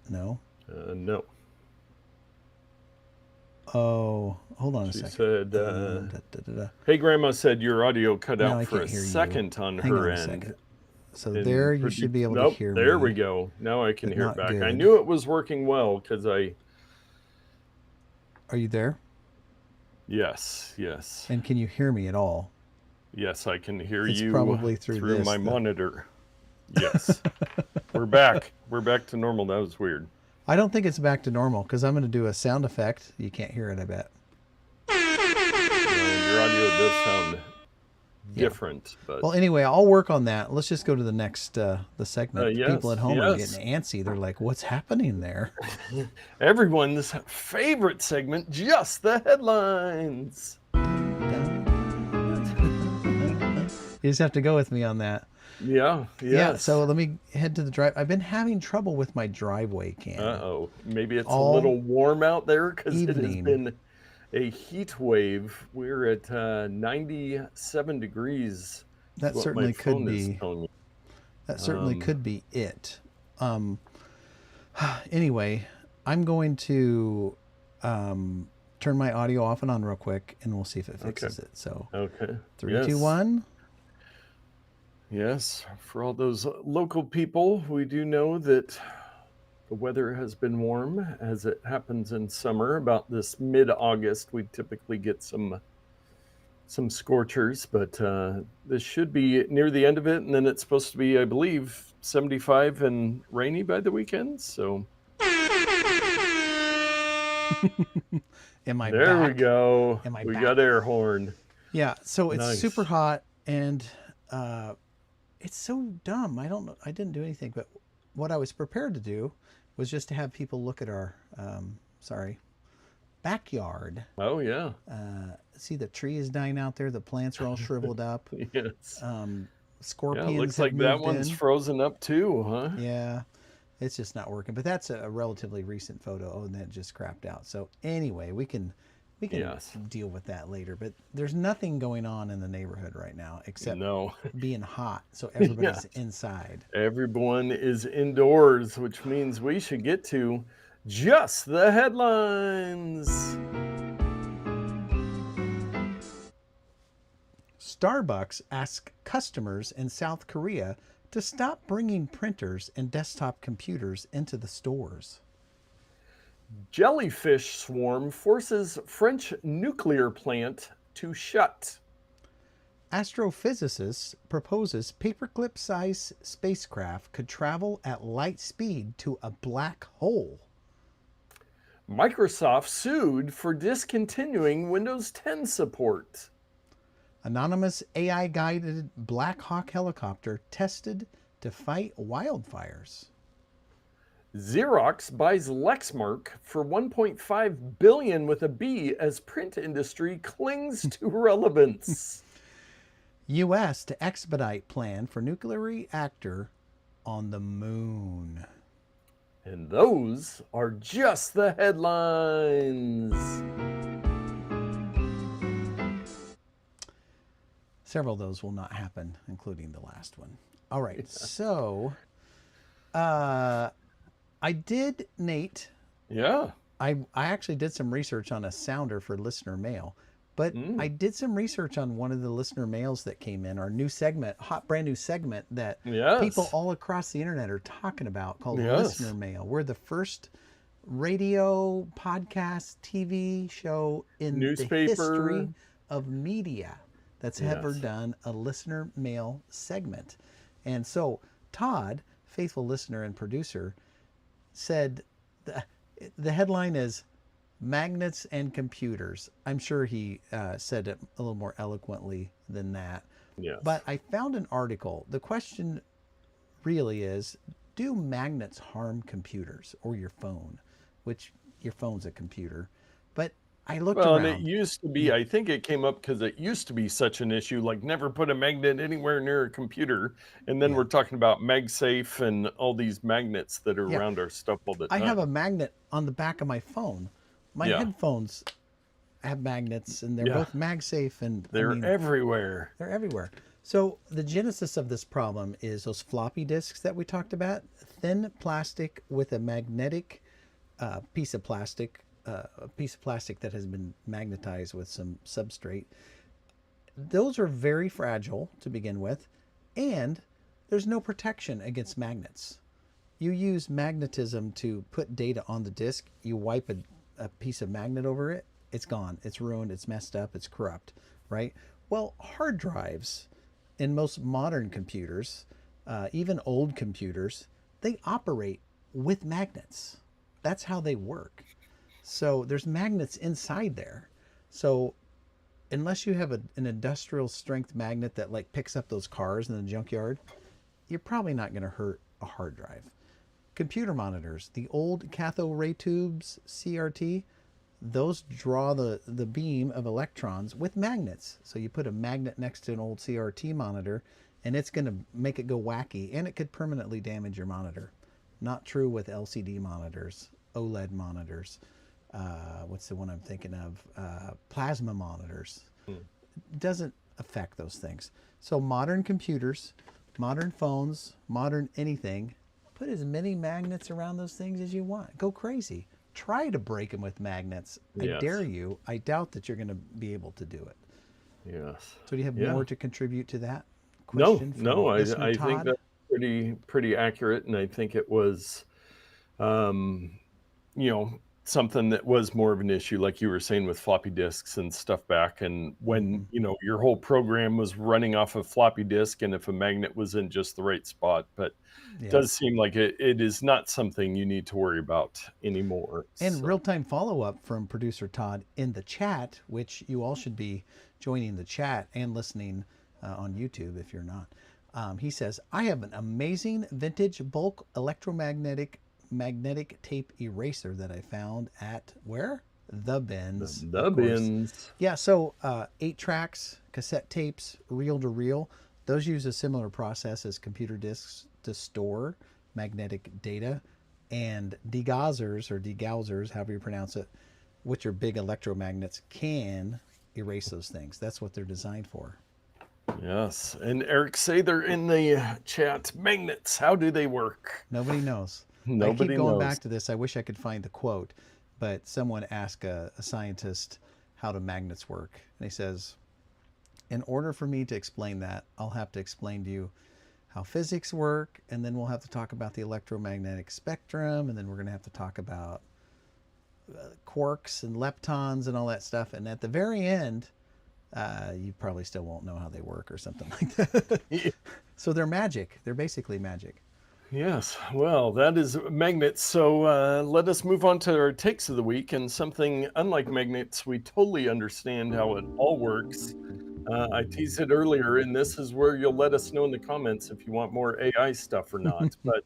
Speaker 2: No.
Speaker 1: No.
Speaker 2: Oh, hold on a
Speaker 1: She
Speaker 2: second.
Speaker 1: said,
Speaker 2: Da, da, da, da.
Speaker 1: hey, Grandma said your audio cut
Speaker 2: No,
Speaker 1: out
Speaker 2: I
Speaker 1: for
Speaker 2: can't
Speaker 1: a
Speaker 2: hear you.
Speaker 1: second on
Speaker 2: Hang
Speaker 1: her
Speaker 2: on a
Speaker 1: end.
Speaker 2: second. So
Speaker 1: And
Speaker 2: there, you
Speaker 1: pretty-
Speaker 2: should be able to
Speaker 1: nope,
Speaker 2: hear
Speaker 1: there
Speaker 2: me.
Speaker 1: we go. Now I can
Speaker 2: but
Speaker 1: hear
Speaker 2: not
Speaker 1: it back. I
Speaker 2: good.
Speaker 1: knew it was working well because
Speaker 2: Are you there?
Speaker 1: yes,
Speaker 2: And can you hear me at all?
Speaker 1: yes, I can hear
Speaker 2: It's
Speaker 1: you
Speaker 2: probably through this,
Speaker 1: my
Speaker 2: though.
Speaker 1: monitor. Yes. We're back. We're back to normal. That was weird.
Speaker 2: I don't think it's back to normal because I'm going to do a sound effect. You can't hear it, I bet.
Speaker 1: No, your audio does sound
Speaker 2: Yeah.
Speaker 1: different. But
Speaker 2: Well, anyway, I'll work on that. Let's just go to the next the segment. People at
Speaker 1: yes,
Speaker 2: home are
Speaker 1: yes.
Speaker 2: getting antsy. They're like, "What's happening there?"
Speaker 1: Everyone's favorite segment, just the headlines.
Speaker 2: You just have to go with me on that.
Speaker 1: Yeah,
Speaker 2: Yeah.
Speaker 1: yes.
Speaker 2: So let me head to the drive. I've been having trouble with my driveway cam
Speaker 1: Uh-oh. Maybe it's a
Speaker 2: all
Speaker 1: little warm out there because it has
Speaker 2: evening.
Speaker 1: been a heat wave. We're at 97 degrees is
Speaker 2: That
Speaker 1: what my
Speaker 2: certainly could
Speaker 1: phone is
Speaker 2: be.
Speaker 1: telling me.
Speaker 2: That certainly
Speaker 1: Um,
Speaker 2: could be it. Um, anyway, I'm going to turn my audio off and on real quick, and we'll see if it
Speaker 1: okay.
Speaker 2: fixes it. So,
Speaker 1: Okay.
Speaker 2: three, two,
Speaker 1: Yes.
Speaker 2: one.
Speaker 1: Yes. For all those local people, we do know that the weather has been warm as it happens in summer. About this mid-August, we typically get some scorchers, but this should be near the end of it, and then it's supposed to be, I believe, 75 and rainy by the weekend. So
Speaker 2: Am I
Speaker 1: there we
Speaker 2: back?
Speaker 1: go.
Speaker 2: Am I
Speaker 1: We
Speaker 2: back?
Speaker 1: got air horn.
Speaker 2: Yeah. So it's super
Speaker 1: Nice.
Speaker 2: hot, and uh, it's so dumb. I don't know. I didn't do anything, but what I was prepared to do was just to have people look at our backyard.
Speaker 1: Oh yeah.
Speaker 2: See, the tree is dying out there. The plants are all shriveled up.
Speaker 1: Yes. Yeah, it
Speaker 2: Scorpions
Speaker 1: looks
Speaker 2: have
Speaker 1: like that
Speaker 2: moved
Speaker 1: one's
Speaker 2: in.
Speaker 1: frozen up too, huh?
Speaker 2: Yeah, it's just not working. But that's a relatively recent photo. Oh, and that just crapped out. So anyway, we can
Speaker 1: Yes.
Speaker 2: deal with that later. But there's nothing going on in the neighborhood right now except
Speaker 1: No.
Speaker 2: being hot. So
Speaker 1: Yeah.
Speaker 2: everybody's inside.
Speaker 1: Everyone is indoors, which means we should get to just the headlines.
Speaker 2: Starbucks asks customers in South Korea to stop bringing printers and desktop computers into the stores.
Speaker 1: Jellyfish swarm forces French nuclear plant to shut.
Speaker 2: Astrophysicist proposes paperclip-sized spacecraft could travel at light speed to a black hole.
Speaker 1: Microsoft sued for discontinuing Windows 10 support.
Speaker 2: Anonymous AI-guided Black Hawk helicopter tested to fight wildfires.
Speaker 1: Xerox buys Lexmark for 1.5 billion with a B as print industry clings to relevance.
Speaker 2: U.S. to expedite plan for nuclear reactor on the moon.
Speaker 1: And those are just the headlines.
Speaker 2: Several of those will not happen, including the last one. All right, so I did, Nate.
Speaker 1: Yeah.
Speaker 2: I actually did some research on a sounder for listener mail, but I did some research on one of the listener mails that came in, our new segment, hot brand new segment that people
Speaker 1: Yes.
Speaker 2: all across the internet are talking about called
Speaker 1: Yes.
Speaker 2: listener mail. We're the first radio, podcast, TV show in the
Speaker 1: Newspaper.
Speaker 2: history of media that's ever
Speaker 1: Yes.
Speaker 2: done a listener mail segment. And so Todd, faithful listener and producer, said the headline is Magnets and Computers. I'm sure he said it a little more eloquently than that.
Speaker 1: Yes.
Speaker 2: But I found an article. The question really is, do magnets harm computers or your phone? Which your phone's a computer. But I looked
Speaker 1: Well, and it
Speaker 2: around.
Speaker 1: used to be, I think it came up because it used to be such an issue, like never put a magnet anywhere near a computer. And then
Speaker 2: Yeah.
Speaker 1: we're talking about MagSafe and all these magnets that are
Speaker 2: Yeah.
Speaker 1: around our stuff all the
Speaker 2: I
Speaker 1: time.
Speaker 2: have a magnet on the back of my phone. My
Speaker 1: Yeah.
Speaker 2: headphones have magnets, and they're
Speaker 1: Yeah.
Speaker 2: both MagSafe, and
Speaker 1: They're everywhere.
Speaker 2: they're everywhere. So the genesis of this problem is those floppy disks that we talked about, thin plastic with a magnetic piece of plastic, a piece of plastic that has been magnetized with some substrate. Those are very fragile to begin with, and there's no protection against magnets. You use magnetism to put data on the disk. You wipe a piece of magnet over it, it's gone, it's ruined, it's messed up, it's corrupt, right? Well, hard drives in most modern computers, even old computers, they operate with magnets. That's how they work. So there's magnets inside there. So unless you have an industrial strength magnet that like picks up those cars in the junkyard, you're probably not going to hurt a hard drive. Computer monitors, the old cathode ray tubes, CRT, those draw the beam of electrons with magnets. So you put a magnet next to an old CRT monitor and it's going to make it go wacky, and it could permanently damage your monitor. Not true with LCD monitors, OLED monitors. What's the one I'm thinking of? Plasma monitors. Doesn't affect those things. So modern computers, modern phones, modern anything, put as many magnets around those things as you want. Go crazy. Try to break them with magnets. I dare
Speaker 1: Yes.
Speaker 2: you. I doubt that you're going to be able to do it.
Speaker 1: Yes.
Speaker 2: So do you have
Speaker 1: Yeah.
Speaker 2: more to contribute to that
Speaker 1: No,
Speaker 2: question from
Speaker 1: no,
Speaker 2: listener
Speaker 1: I think
Speaker 2: Todd?
Speaker 1: that's pretty accurate, and I think it was, um, you know, something that was more of an issue, like you were saying, with floppy disks and stuff back, and when,
Speaker 2: Mm-hmm.
Speaker 1: your whole program was running off a floppy disk, and if a magnet was in just the right spot. But it
Speaker 2: Yeah.
Speaker 1: does seem like it is not something you need to worry about anymore.
Speaker 2: And
Speaker 1: So,
Speaker 2: real time follow up from producer Todd in the chat, which you all should be joining the chat and listening on YouTube if you're not. He says, I have an amazing vintage bulk electromagnetic magnetic tape eraser that I found at where? The Bins,
Speaker 1: the
Speaker 2: of course.
Speaker 1: bins.
Speaker 2: Yeah, so 8 tracks, cassette tapes, reel to reel, those use a similar process as computer disks to store magnetic data. And degaussers or degaussers, however you pronounce it, which are big electromagnets, can erase those things. That's what they're designed for.
Speaker 1: Yes. And Eric say they're in the chat. Magnets, how do they work?
Speaker 2: Nobody knows. I keep
Speaker 1: Nobody
Speaker 2: going
Speaker 1: knows.
Speaker 2: back to this. I wish I could find the quote, but someone asked a scientist how do magnets work. And he says, in order for me to explain that, I'll have to explain to you how physics work, and then we'll have to talk about the electromagnetic spectrum, and then we're going to have to talk about quarks and leptons and all that stuff. And at the very end, you probably still won't know how they work or something like that. So they're magic. They're basically magic.
Speaker 1: Yes, well, that is magnets. So let us move on to our takes of the week. And something unlike magnets, we totally understand how it all works. I teased it earlier, and this is where you'll let us know in the comments if you want more AI stuff or not. But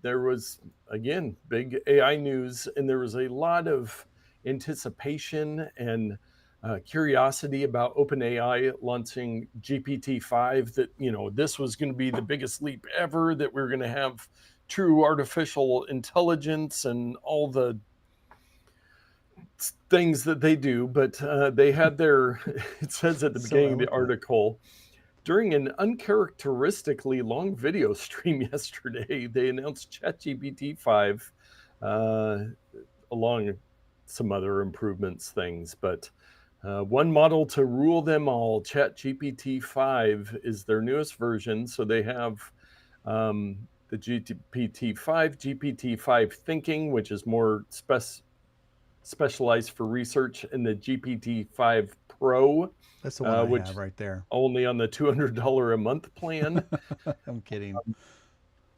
Speaker 1: there was, again, big AI news, and there was a lot of anticipation and curiosity about OpenAI launching GPT-5, that, this was going to be the biggest leap ever, that we're going to have true artificial intelligence and all the things that they do. But they had their, it says at the
Speaker 2: So
Speaker 1: beginning of the
Speaker 2: eloquent.
Speaker 1: article, during an uncharacteristically long video stream yesterday, they announced ChatGPT 5, along some other improvements things. But one model to rule them all, ChatGPT 5, is their newest version. So they have the GPT-5, GPT-5 Thinking, which is more specialized for research, and the GPT-5 Pro,
Speaker 2: That's the one I
Speaker 1: which
Speaker 2: have right there.
Speaker 1: only on the $200 a month plan.
Speaker 2: I'm kidding.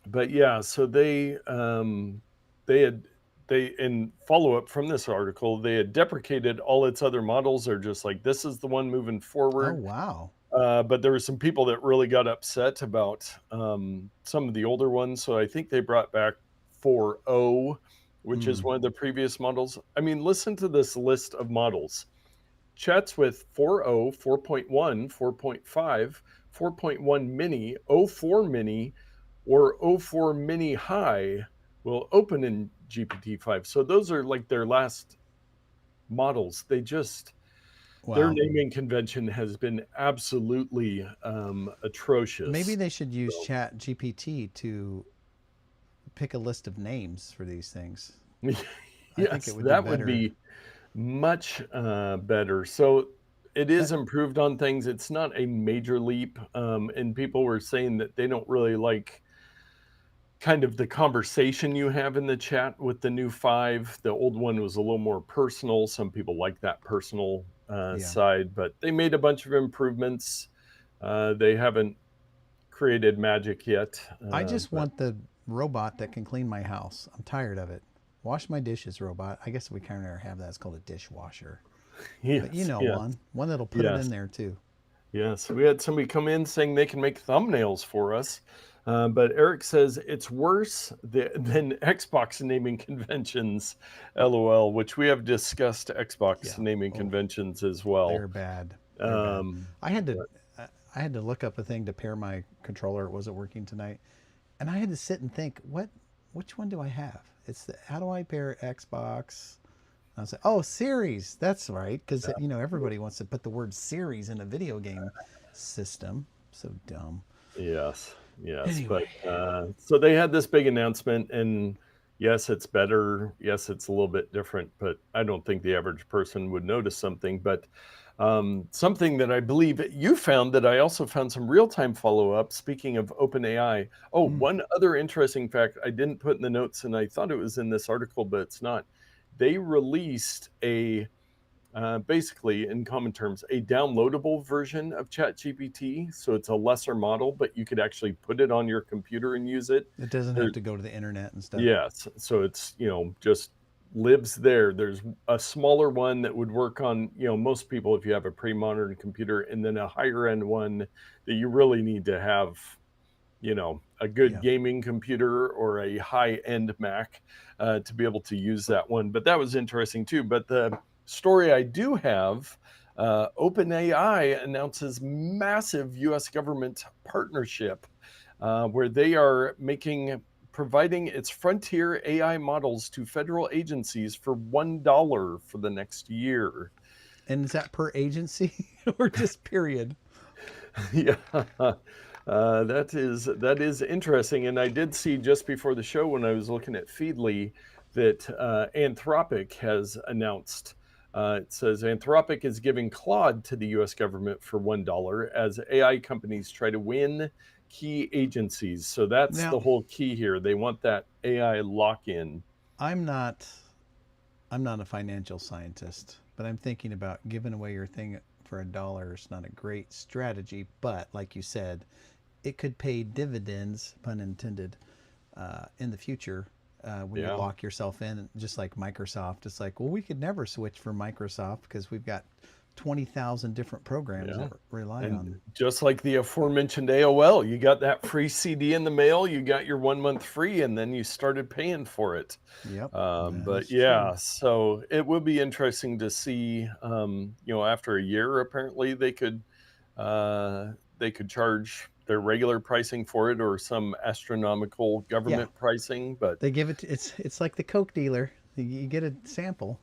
Speaker 1: But yeah, so they had they in follow up from this article, they had deprecated all its other models. Are just like, this is the one moving
Speaker 2: Oh,
Speaker 1: forward.
Speaker 2: wow.
Speaker 1: But there were some people that really got upset about some of the older ones. So I think they brought back 4.0, which is
Speaker 2: Mm.
Speaker 1: one of the previous models. I mean, listen to this list of models. Chats with 4.0, 4.1, 4.5, 4.1 mini, oh 04 mini, or oh 04 mini high will open in GPT-5. So those are like their last models. Their
Speaker 2: Wow.
Speaker 1: naming convention has been absolutely
Speaker 2: Maybe
Speaker 1: atrocious.
Speaker 2: they should use
Speaker 1: So,
Speaker 2: Chat GPT to pick a list of names for these things. I think it
Speaker 1: yes,
Speaker 2: would do
Speaker 1: that would
Speaker 2: better.
Speaker 1: be much better. So it is
Speaker 2: That,
Speaker 1: improved on things. It's not a major leap. And people were saying that they don't really like kind of the conversation you have in the chat with the new 5. The old one was a little more personal. Some people like that personal
Speaker 2: yeah.
Speaker 1: side, but they made a bunch of improvements. They haven't created magic yet,
Speaker 2: I just
Speaker 1: but
Speaker 2: want the robot that can clean my house. I'm tired of it. Wash my dishes, robot. I guess we kind of have that. It's called a dishwasher. But you
Speaker 1: Yes,
Speaker 2: know
Speaker 1: yes,
Speaker 2: one that'll put it in
Speaker 1: yes.
Speaker 2: there too.
Speaker 1: Yes, we had somebody come in saying they can make thumbnails for us, but Eric says it's worse than Xbox naming conventions, LOL, which we have discussed Xbox
Speaker 2: Yeah.
Speaker 1: naming
Speaker 2: Oh,
Speaker 1: conventions as
Speaker 2: they're
Speaker 1: well.
Speaker 2: bad. They're bad.
Speaker 1: Um,
Speaker 2: I had to
Speaker 1: but
Speaker 2: I had to look up a thing to pair my controller. It wasn't working tonight, and I had to sit and think, which one do I have? It's how do I pair Xbox? I was like, oh, series. That's right, because everybody wants to put the word series in a video game system. So dumb.
Speaker 1: yes, yes, but
Speaker 2: Anyway,
Speaker 1: so they had this big announcement, and yes, it's better. Yes, it's a little bit different, but I don't think the average person would notice something. But something that I believe you found that I also found some real time follow up. Speaking of OpenAI, oh,
Speaker 2: mm,
Speaker 1: one other interesting fact I didn't put in the notes, and I thought it was in this article, but it's not. They released basically, in common terms, a downloadable version of ChatGPT. So it's a lesser model, but you could actually put it on your computer and use it.
Speaker 2: it doesn't have
Speaker 1: There,
Speaker 2: to go to the internet and stuff.
Speaker 1: yes. So it's, just lives there. There's a smaller one that would work on, most people if you have a pre modern computer, and then a higher end one that you really need to have a good
Speaker 2: Yeah.
Speaker 1: gaming computer or a high end Mac to be able to use that one. But that was interesting too. But the story I do have, OpenAI announces massive US government partnership where they are providing its frontier AI models to federal agencies for $1 for the next year.
Speaker 2: And is that per agency or just period?
Speaker 1: Yeah, that is interesting. And I did see just before the show when I was looking at Feedly that Anthropic has announced. It says Anthropic is giving Claude to the U.S. government for $1 as AI companies try to win key agencies. So that's
Speaker 2: Now,
Speaker 1: the whole key here. They want that AI lock in.
Speaker 2: I'm not I'm not a financial scientist, but I'm thinking about giving away your thing for $1 is not a great strategy, but like you said, it could pay dividends, pun intended, in the future when you
Speaker 1: Yeah,
Speaker 2: lock yourself in, just like Microsoft. It's like, well, we could never switch from Microsoft because we've got 20,000 different programs
Speaker 1: yeah.
Speaker 2: that rely
Speaker 1: And
Speaker 2: on.
Speaker 1: just like the aforementioned AOL, you got that free CD in the mail, you got your 1 month free, and then you started paying for it.
Speaker 2: Yep, that
Speaker 1: But
Speaker 2: is true.
Speaker 1: yeah, so it will be interesting to see. After a year, apparently they could charge their regular pricing for it or some astronomical
Speaker 2: Yeah,
Speaker 1: government pricing. But
Speaker 2: they give it. It's like the Coke dealer. You get a sample.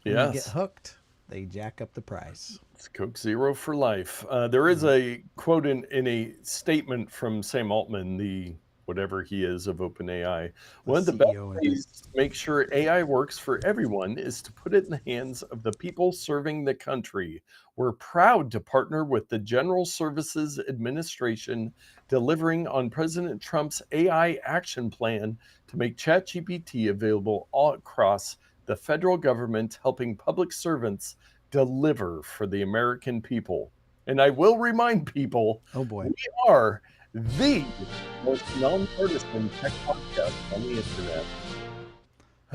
Speaker 2: When you get
Speaker 1: yes,
Speaker 2: hooked, they jack up the price.
Speaker 1: it's Coke Zero for life. There is
Speaker 2: Yep.
Speaker 1: a quote in a statement from Sam Altman, the whatever he is of OpenAI.
Speaker 2: The
Speaker 1: One of the best
Speaker 2: CEO, I think.
Speaker 1: ways to make sure AI works for everyone is to put it in the hands of the people serving the country. We're proud to partner with the General Services Administration, delivering on President Trump's AI action plan to make ChatGPT available all across the federal government, helping public servants deliver for the American people. And I will remind people
Speaker 2: Oh boy.
Speaker 1: we are the most nonpartisan tech podcast on the internet.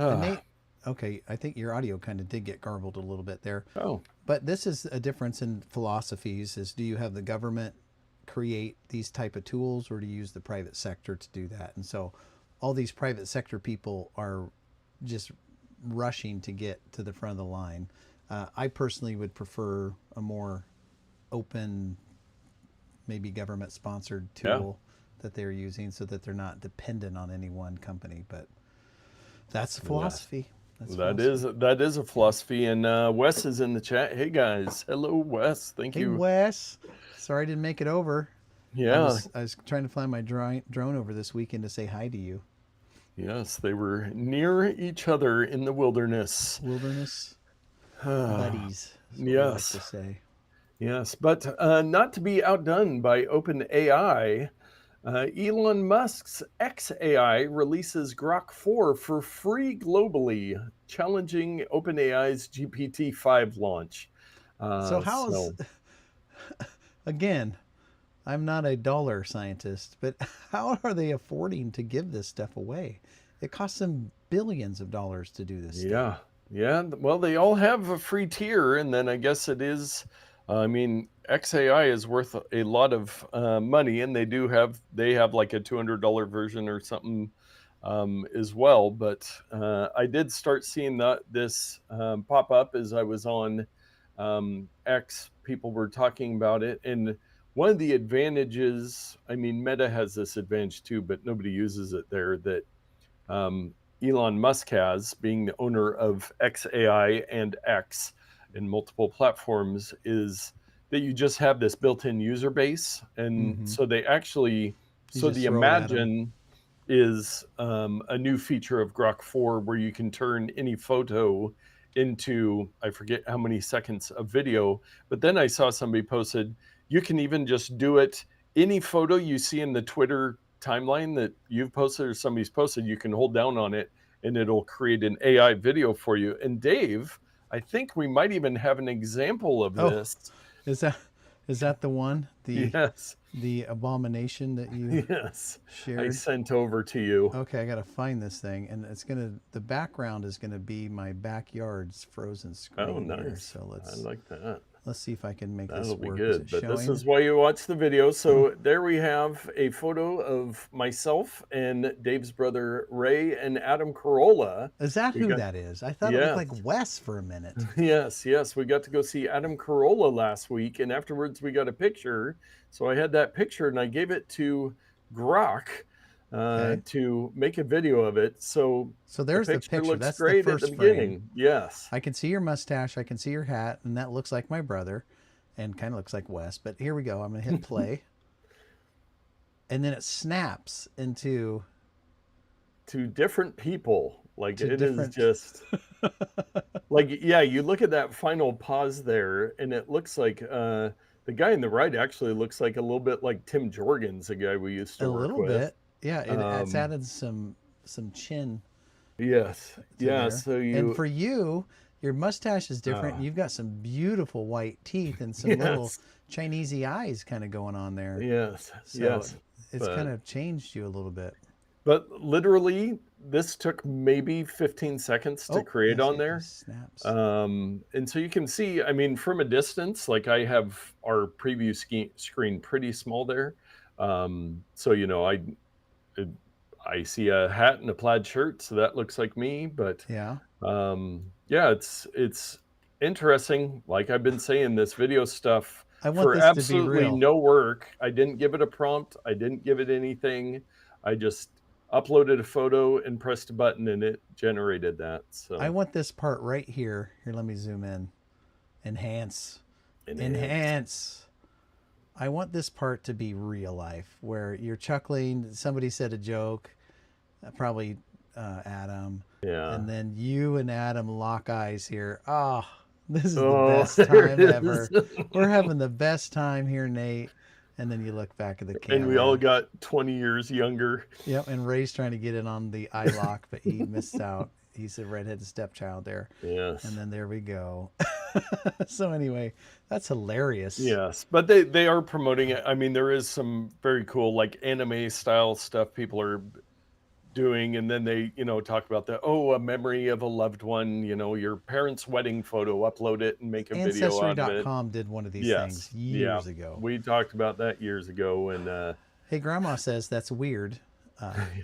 Speaker 2: And
Speaker 1: Ah,
Speaker 2: Nate, okay, I think your audio kind of did get garbled a little bit there.
Speaker 1: oh,
Speaker 2: But this is a difference in philosophies is do you have the government create these type of tools or do you use the private sector to do that? And so all these private sector people are just rushing to get to the front of the line. I personally would prefer a more open, maybe government sponsored
Speaker 1: yeah,
Speaker 2: tool that they're using so that they're not dependent on any one company. But that's
Speaker 1: yes.
Speaker 2: philosophy. That's
Speaker 1: That is
Speaker 2: philosophy.
Speaker 1: that is a philosophy. And Wes is in the chat. Hey guys, hello Wes. Thank
Speaker 2: Hey
Speaker 1: you.
Speaker 2: Wes, sorry I didn't make it over.
Speaker 1: Yeah,
Speaker 2: I was trying to fly my drone over this weekend to say hi to you.
Speaker 1: yes, they were near each other in the wilderness.
Speaker 2: Wilderness buddies is what we like to
Speaker 1: Yes,
Speaker 2: say.
Speaker 1: yes, but not to be outdone by OpenAI. Elon Musk's XAI releases Grok 4 for free globally, challenging OpenAI's GPT-5 launch.
Speaker 2: So how's
Speaker 1: So,
Speaker 2: again? I'm not a dollar scientist, but how are they affording to give this stuff away? It costs them billions of dollars to do this
Speaker 1: yeah,
Speaker 2: stuff.
Speaker 1: Yeah, well, they all have a free tier, and then I guess it is. I mean, XAI is worth a lot of money, and they have like a $200 version or something as well. But I did start seeing this pop up as I was on X. People were talking about it, and one of the advantages. I mean, Meta has this advantage too, but nobody uses it there. That Elon Musk has, being the owner of XAI and X in multiple platforms, is that you just have this built-in user base. And
Speaker 2: Mm-hmm.
Speaker 1: so they actually,
Speaker 2: You
Speaker 1: so
Speaker 2: just
Speaker 1: the
Speaker 2: throw it at them.
Speaker 1: Imagine is a new feature of Grok 4 where you can turn any photo into, I forget how many seconds of video. But then I saw somebody posted, you can even just do it. Any photo you see in the Twitter timeline that you've posted or somebody's posted, you can hold down on it and it'll create an AI video for you. And Dave, I think we might even have an example of
Speaker 2: Oh,
Speaker 1: this.
Speaker 2: is that is that the one?
Speaker 1: Yes.
Speaker 2: The abomination that you
Speaker 1: Yes. I
Speaker 2: shared?
Speaker 1: sent over to you.
Speaker 2: Okay, I gotta find this thing, and the background is gonna be my backyard's frozen
Speaker 1: Oh,
Speaker 2: screen here.
Speaker 1: nice.
Speaker 2: So
Speaker 1: I like that.
Speaker 2: let's see if I can make this
Speaker 1: That'll be
Speaker 2: work. Is it
Speaker 1: good. But this
Speaker 2: showing?
Speaker 1: is why you watch the video. So there we have a photo of myself and Dave's brother Ray and Adam Carolla.
Speaker 2: Is that
Speaker 1: We
Speaker 2: who
Speaker 1: got
Speaker 2: that is? I thought it looked
Speaker 1: yes,
Speaker 2: like Wes for a minute.
Speaker 1: yes. We got to go see Adam Carolla last week, and afterwards we got a picture. So I had that picture and I gave it to Grok
Speaker 2: Okay.
Speaker 1: to make a video of it. So
Speaker 2: So
Speaker 1: the
Speaker 2: there's the
Speaker 1: picture
Speaker 2: picture.
Speaker 1: looks
Speaker 2: That's the
Speaker 1: great at the
Speaker 2: first frame.
Speaker 1: beginning. Yes.
Speaker 2: I can see your mustache. I can see your hat, and that looks like my brother, and kind of looks like Wes. But here we go. I'm gonna hit play, and then it snaps into
Speaker 1: To different people. Like
Speaker 2: to
Speaker 1: it is
Speaker 2: different.
Speaker 1: just like, yeah, you look at that final pause there, and it looks like the guy in the right actually looks like a little bit like Tim Jorgens, a guy we used
Speaker 2: A
Speaker 1: to work
Speaker 2: little
Speaker 1: with.
Speaker 2: bit, yeah. It's
Speaker 1: Um,
Speaker 2: added some chin
Speaker 1: yes,
Speaker 2: to
Speaker 1: yeah.
Speaker 2: there.
Speaker 1: So
Speaker 2: And
Speaker 1: you,
Speaker 2: for you, your mustache is different.
Speaker 1: uh,
Speaker 2: You've got some beautiful white teeth and some little
Speaker 1: yes,
Speaker 2: Chinesey eyes kind of going on there.
Speaker 1: yes,
Speaker 2: So
Speaker 1: yes.
Speaker 2: it's kind
Speaker 1: But
Speaker 2: of changed you a little bit.
Speaker 1: literally, this took maybe 15 seconds to
Speaker 2: Oh,
Speaker 1: create
Speaker 2: I see
Speaker 1: on
Speaker 2: it
Speaker 1: there.
Speaker 2: just snaps.
Speaker 1: And so you can see, I mean, from a distance, like I have our preview screen pretty small there. So it- I see a hat and a plaid shirt, so that looks like me. But
Speaker 2: Yeah.
Speaker 1: yeah, it's interesting. Like I've been saying, this video stuff
Speaker 2: I want
Speaker 1: for
Speaker 2: this to be
Speaker 1: absolutely
Speaker 2: real.
Speaker 1: no work. I didn't give it a prompt. I didn't give it anything. I just uploaded a photo and pressed a button, and it generated that.
Speaker 2: I
Speaker 1: So
Speaker 2: want this part right here. Here, let me zoom in. Enhance.
Speaker 1: enhance.
Speaker 2: Enhance. I want this part to be real life where you're chuckling. Somebody said a joke, probably Adam.
Speaker 1: Yeah.
Speaker 2: And then you and Adam lock eyes here. Oh, this is the
Speaker 1: Oh,
Speaker 2: best
Speaker 1: there
Speaker 2: time
Speaker 1: it is.
Speaker 2: ever. We're having the best time here, Nate. And then you look back at the
Speaker 1: And we all
Speaker 2: camera.
Speaker 1: got 20 years younger.
Speaker 2: Yep, and Ray's trying to get in on the eye lock, but he missed out. He's a redheaded stepchild there. And
Speaker 1: Yes.
Speaker 2: then there we go. So anyway, that's hilarious.
Speaker 1: Yes. But they are promoting it. I mean, there is some very cool like anime style stuff people are doing, and then they, talk about a memory of a loved one, your parents' wedding photo, upload it and make a video out of it.
Speaker 2: Ancestry.com did one of these things
Speaker 1: Yes. Yeah.
Speaker 2: years ago.
Speaker 1: We talked about that years ago, and
Speaker 2: Hey, Grandma says that's weird.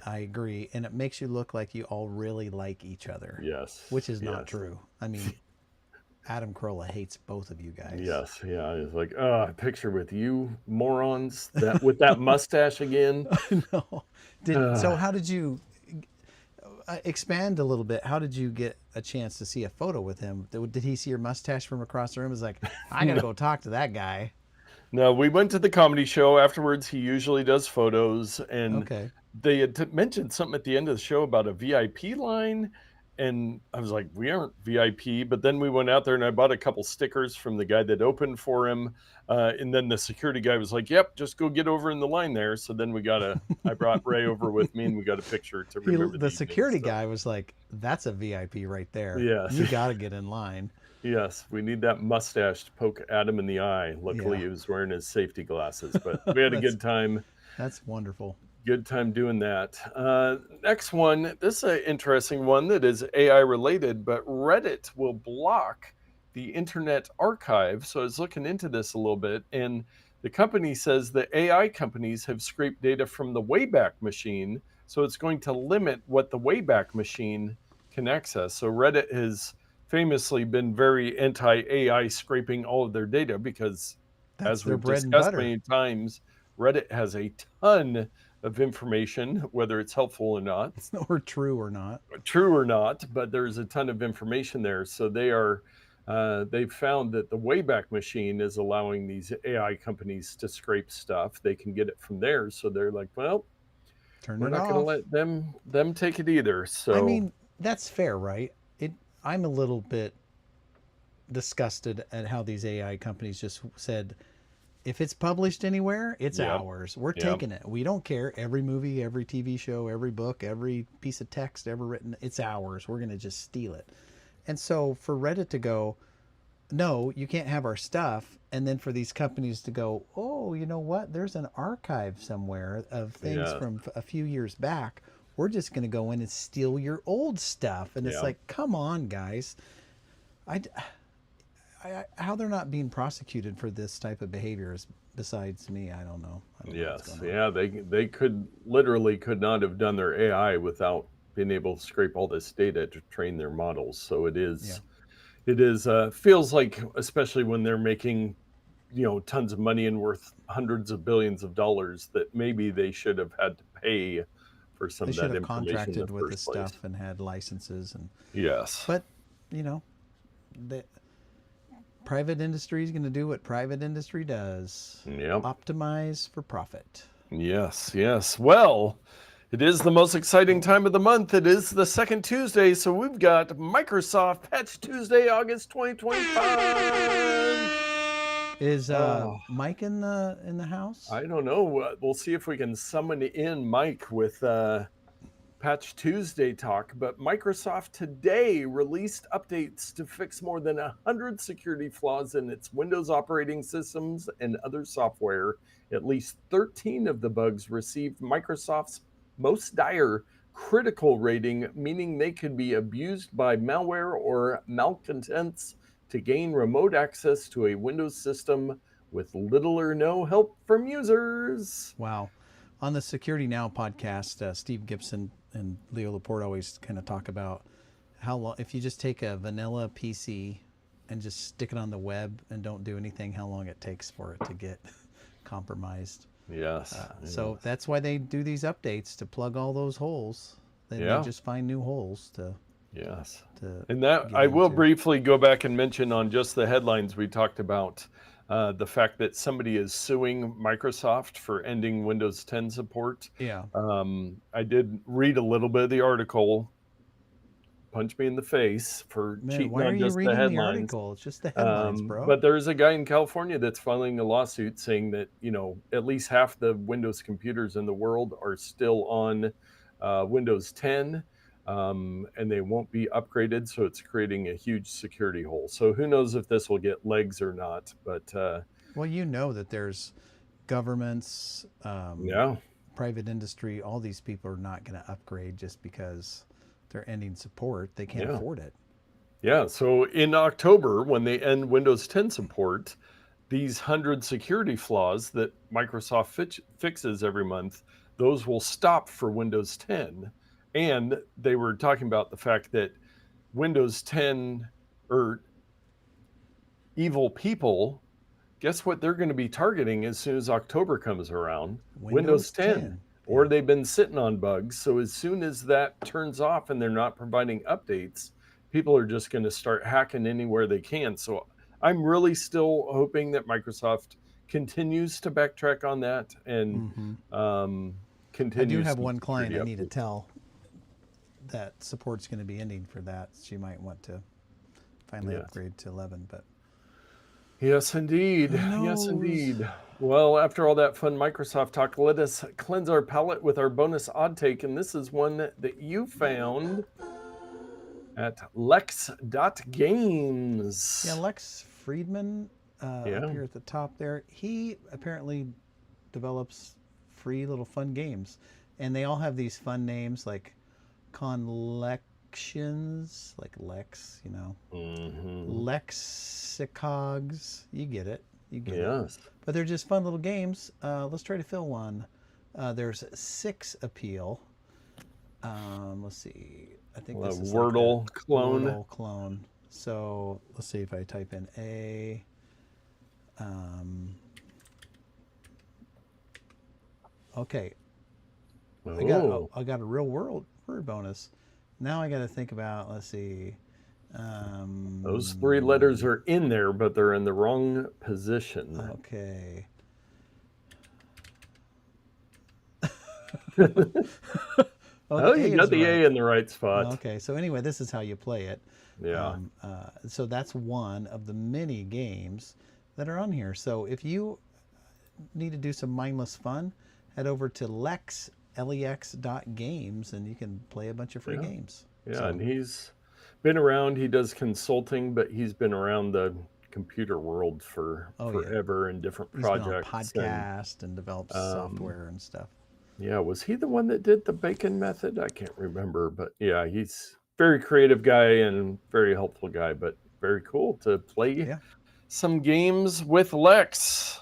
Speaker 2: I agree. And it makes you look like you all really like each other,
Speaker 1: yes.
Speaker 2: which is not
Speaker 1: Yes.
Speaker 2: true. I mean, Adam Carolla hates both of you guys.
Speaker 1: Yes, yeah. It's like, a picture with you morons that with that mustache again.
Speaker 2: No.
Speaker 1: Uh,
Speaker 2: How did you expand a little bit? How did you get a chance to see a photo with him? Did he see your mustache from across the room? He's like, I gotta
Speaker 1: no,
Speaker 2: go talk to that guy.
Speaker 1: no, we went to the comedy show afterwards. He usually does photos, and
Speaker 2: Okay.
Speaker 1: they had mentioned something at the end of the show about a VIP line. And I was like, we aren't VIP. But then we went out there and I bought a couple stickers from the guy that opened for him. And then the security guy was like, yep, just go get over in the line there. So then I brought Ray over with me and we got a picture to remember the
Speaker 2: The
Speaker 1: evening.
Speaker 2: security
Speaker 1: So,
Speaker 2: guy was like, "That's a VIP right there.
Speaker 1: yes,
Speaker 2: You got to get in line."
Speaker 1: yes, we need that mustache to poke Adam in the eye. Luckily,
Speaker 2: Yeah,
Speaker 1: he was wearing his safety glasses, but we had a
Speaker 2: that's
Speaker 1: good time.
Speaker 2: that's wonderful.
Speaker 1: Good time doing that. Next one. This is an interesting one that is AI related, but Reddit will block the Internet Archive. So I was looking into this a little bit, and the company says that AI companies have scraped data from the Wayback Machine, so it's going to limit what the Wayback Machine can access. So Reddit has famously been very anti-AI scraping all of their data because,
Speaker 2: That's
Speaker 1: as
Speaker 2: their
Speaker 1: we've
Speaker 2: bread and
Speaker 1: discussed
Speaker 2: butter.
Speaker 1: many times, Reddit has a ton of information, whether it's helpful or not,
Speaker 2: Or true or not.
Speaker 1: true or not, but there's a ton of information there. So they've found that the Wayback Machine is allowing these AI companies to scrape stuff. They can get it from there. So they're like, well,
Speaker 2: Turn
Speaker 1: we're
Speaker 2: it
Speaker 1: not going to
Speaker 2: off.
Speaker 1: let them take it either.
Speaker 2: I
Speaker 1: So
Speaker 2: mean, that's fair, right? I'm a little bit disgusted at how these AI companies just said, if it's published anywhere, it's
Speaker 1: yeah,
Speaker 2: ours. We're
Speaker 1: yeah,
Speaker 2: taking it. We don't care. Every movie, every TV show, every book, every piece of text ever written, it's ours. We're going to just steal it. And so for Reddit to go, no, you can't have our stuff. And then for these companies to go, oh, you know what? There's an archive somewhere of things
Speaker 1: yeah,
Speaker 2: from a few years back. We're just going to go in and steal your old stuff. And it's
Speaker 1: yeah.
Speaker 2: like, come on, guys. I, how they're not being prosecuted for this type of behavior is besides me. I don't know. I don't know what's
Speaker 1: Yes,
Speaker 2: going on.
Speaker 1: yeah, they could not have done their AI without being able to scrape all this data to train their models. So
Speaker 2: Yeah.
Speaker 1: it is feels like, especially when they're making, tons of money and worth hundreds of billions of dollars, that maybe they should have had to pay for some
Speaker 2: They
Speaker 1: of
Speaker 2: should
Speaker 1: that
Speaker 2: have
Speaker 1: information in the
Speaker 2: contracted with this
Speaker 1: first place.
Speaker 2: stuff and had licenses and
Speaker 1: Yes.
Speaker 2: but you know, the private industry is going to do what private industry does.
Speaker 1: Yep.
Speaker 2: Optimize for profit.
Speaker 1: Yes, yes. Well, it is the most exciting time of the month. It is the second Tuesday, so we've got Microsoft Patch Tuesday, August 2025.
Speaker 2: Is
Speaker 1: Oh,
Speaker 2: Mike in the house?
Speaker 1: I don't know. We'll see if we can summon in Mike with Patch Tuesday talk. But Microsoft today released updates to fix more than 100 security flaws in its Windows operating systems and other software. At least 13 of the bugs received Microsoft's most dire critical rating, meaning they could be abused by malware or malcontents to gain remote access to a Windows system with little or no help from users.
Speaker 2: Wow. On the Security Now podcast, Steve Gibson and Leo Laporte always kind of talk about how long, if you just take a vanilla PC and just stick it on the web and don't do anything, how long it takes for it to get compromised.
Speaker 1: Yes.
Speaker 2: So
Speaker 1: Yes.
Speaker 2: that's why they do these updates to plug all those holes. Then they
Speaker 1: Yeah.
Speaker 2: just find new holes
Speaker 1: Yes.
Speaker 2: to
Speaker 1: And that
Speaker 2: get
Speaker 1: I will
Speaker 2: into.
Speaker 1: briefly go back and mention on just the headlines we talked about the fact that somebody is suing Microsoft for ending Windows 10 support.
Speaker 2: Yeah.
Speaker 1: I did read a little bit of the article. Punch me in the face for
Speaker 2: Man,
Speaker 1: cheating
Speaker 2: why are
Speaker 1: on
Speaker 2: you
Speaker 1: just the
Speaker 2: reading the
Speaker 1: headlines.
Speaker 2: article? It's just the headlines, bro.
Speaker 1: But there's a guy in California that's filing a lawsuit saying that, at least half the Windows computers in the world are still on Windows 10, and they won't be upgraded. So it's creating a huge security hole. So who knows if this will get legs or not. But
Speaker 2: Well, you know that there's governments,
Speaker 1: yeah,
Speaker 2: private industry, all these people are not going to upgrade just because they're ending support. They can't
Speaker 1: yeah,
Speaker 2: afford it.
Speaker 1: yeah. So in October, when they end Windows 10 support, these 100 security flaws that Microsoft fixes every month, those will stop for Windows 10. And they were talking about the fact that Windows 10 or evil people, guess what they're going to be targeting as soon as October comes around? Windows
Speaker 2: Windows
Speaker 1: 10.
Speaker 2: 10.
Speaker 1: Or
Speaker 2: Yeah.
Speaker 1: they've been sitting on bugs. So as soon as that turns off and they're not providing updates, people are just going to start hacking anywhere they can. So I'm really still hoping that Microsoft continues to backtrack on that and
Speaker 2: Hmm. I do
Speaker 1: continues
Speaker 2: have
Speaker 1: some
Speaker 2: one client
Speaker 1: security
Speaker 2: I need to
Speaker 1: updates.
Speaker 2: tell that support's going to be ending for that. She might want to finally
Speaker 1: Yes.
Speaker 2: upgrade to 11, but
Speaker 1: Yes, indeed.
Speaker 2: who
Speaker 1: Yes,
Speaker 2: knows?
Speaker 1: indeed. Well, after all that fun Microsoft talk, let us cleanse our palate with our bonus odd take. And this is one that you found at
Speaker 2: Yeah,
Speaker 1: Lex.games.
Speaker 2: Lex Friedman up
Speaker 1: Yeah.
Speaker 2: here at the top there. He apparently develops free little fun games. And they all have these fun names like Conlections, like Lex, you know. Lexicogs. You get it. You get it.
Speaker 1: Yes.
Speaker 2: But they're just fun little games. Let's try to fill one. There's 6 appeal. Let's see. I think this is
Speaker 1: Wordle
Speaker 2: like a
Speaker 1: clone.
Speaker 2: Wordle clone. So let's see if I type in A. Okay.
Speaker 1: Oh.
Speaker 2: I got a real word bonus. Now I got to think about. Let's see.
Speaker 1: Those 3 letters are in there, but they're in the wrong position.
Speaker 2: Okay.
Speaker 1: Oh, you got the
Speaker 2: right.
Speaker 1: A in the right spot.
Speaker 2: Okay, so anyway, this is how you play it.
Speaker 1: Yeah.
Speaker 2: So that's one of the many games that are on here. So if you need to do some mindless fun, head over to Lex.games and you can play a bunch of free games.
Speaker 1: Yeah,
Speaker 2: so,
Speaker 1: and he's been around. He does consulting, but he's been around the computer world for forever in different projects.
Speaker 2: He's been on podcast and develops software and stuff.
Speaker 1: Yeah, was he the one that did the bacon method? I can't remember, but yeah, he's very creative guy and very helpful guy, but very cool to play some games with Lex.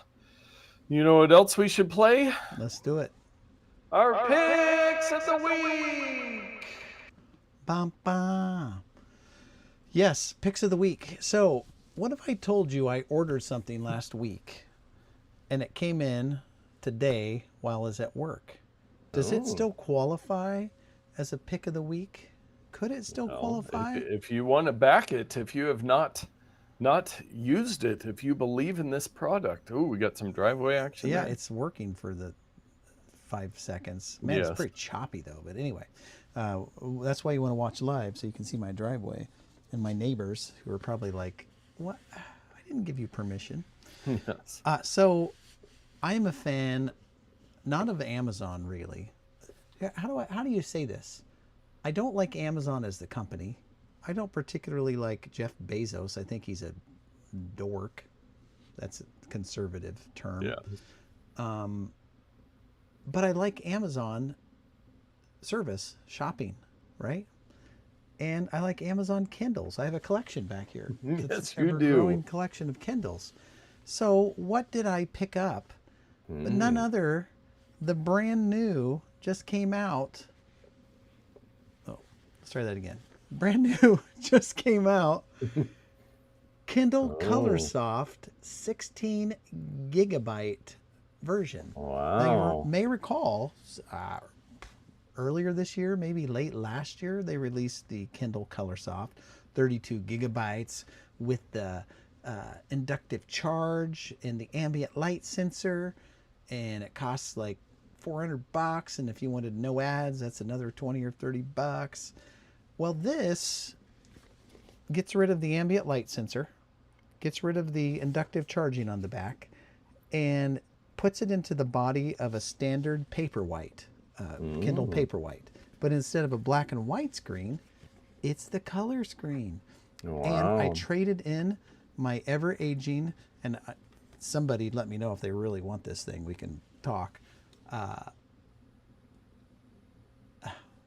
Speaker 1: You know what else we should play?
Speaker 2: Let's do it.
Speaker 1: Our picks of the week.
Speaker 2: Bum, bum. Yes, picks of the week. So, what if I told you I ordered something last week and it came in today while I was at work? Does it still qualify as a pick of the week? Could it still qualify?
Speaker 1: If you want to back it, if you have not used it, if you believe in this product. Oh, we got some driveway action.
Speaker 2: Yeah,
Speaker 1: there.
Speaker 2: It's working for the 5 seconds. Man, It's pretty choppy though. But anyway, that's why you want to watch live so you can see my driveway and my neighbors who are probably like, "What? I didn't give you permission."
Speaker 1: Yes.
Speaker 2: So, I am a fan. Not of Amazon, really. How do you say this? I don't like Amazon as the company. I don't particularly like Jeff Bezos. I think he's a dork. That's a conservative term.
Speaker 1: Yeah.
Speaker 2: But I like Amazon service, shopping, right? And I like Amazon Kindles. I have a collection back here.
Speaker 1: Yes,
Speaker 2: you do.
Speaker 1: You do.
Speaker 2: Growing collection of Kindles. So what did I pick up? But none other. The brand new just came out. Oh, let's try that again. Brand new just came out. Kindle Colorsoft 16 gigabyte version.
Speaker 1: Wow.
Speaker 2: Now, you may recall earlier this year, maybe late last year, they released the Kindle Colorsoft 32 gigabytes with the inductive charge and the ambient light sensor. And it costs like $400, and if you wanted no ads, that's another $20 or $30. Well, this gets rid of the ambient light sensor, gets rid of the inductive charging on the back, and puts it into the body of a standard Paperwhite, Kindle Paperwhite. But instead of a black and white screen, it's the color screen.
Speaker 1: Wow.
Speaker 2: And I traded in my ever-aging, and somebody let me know if they really want this thing. We can talk.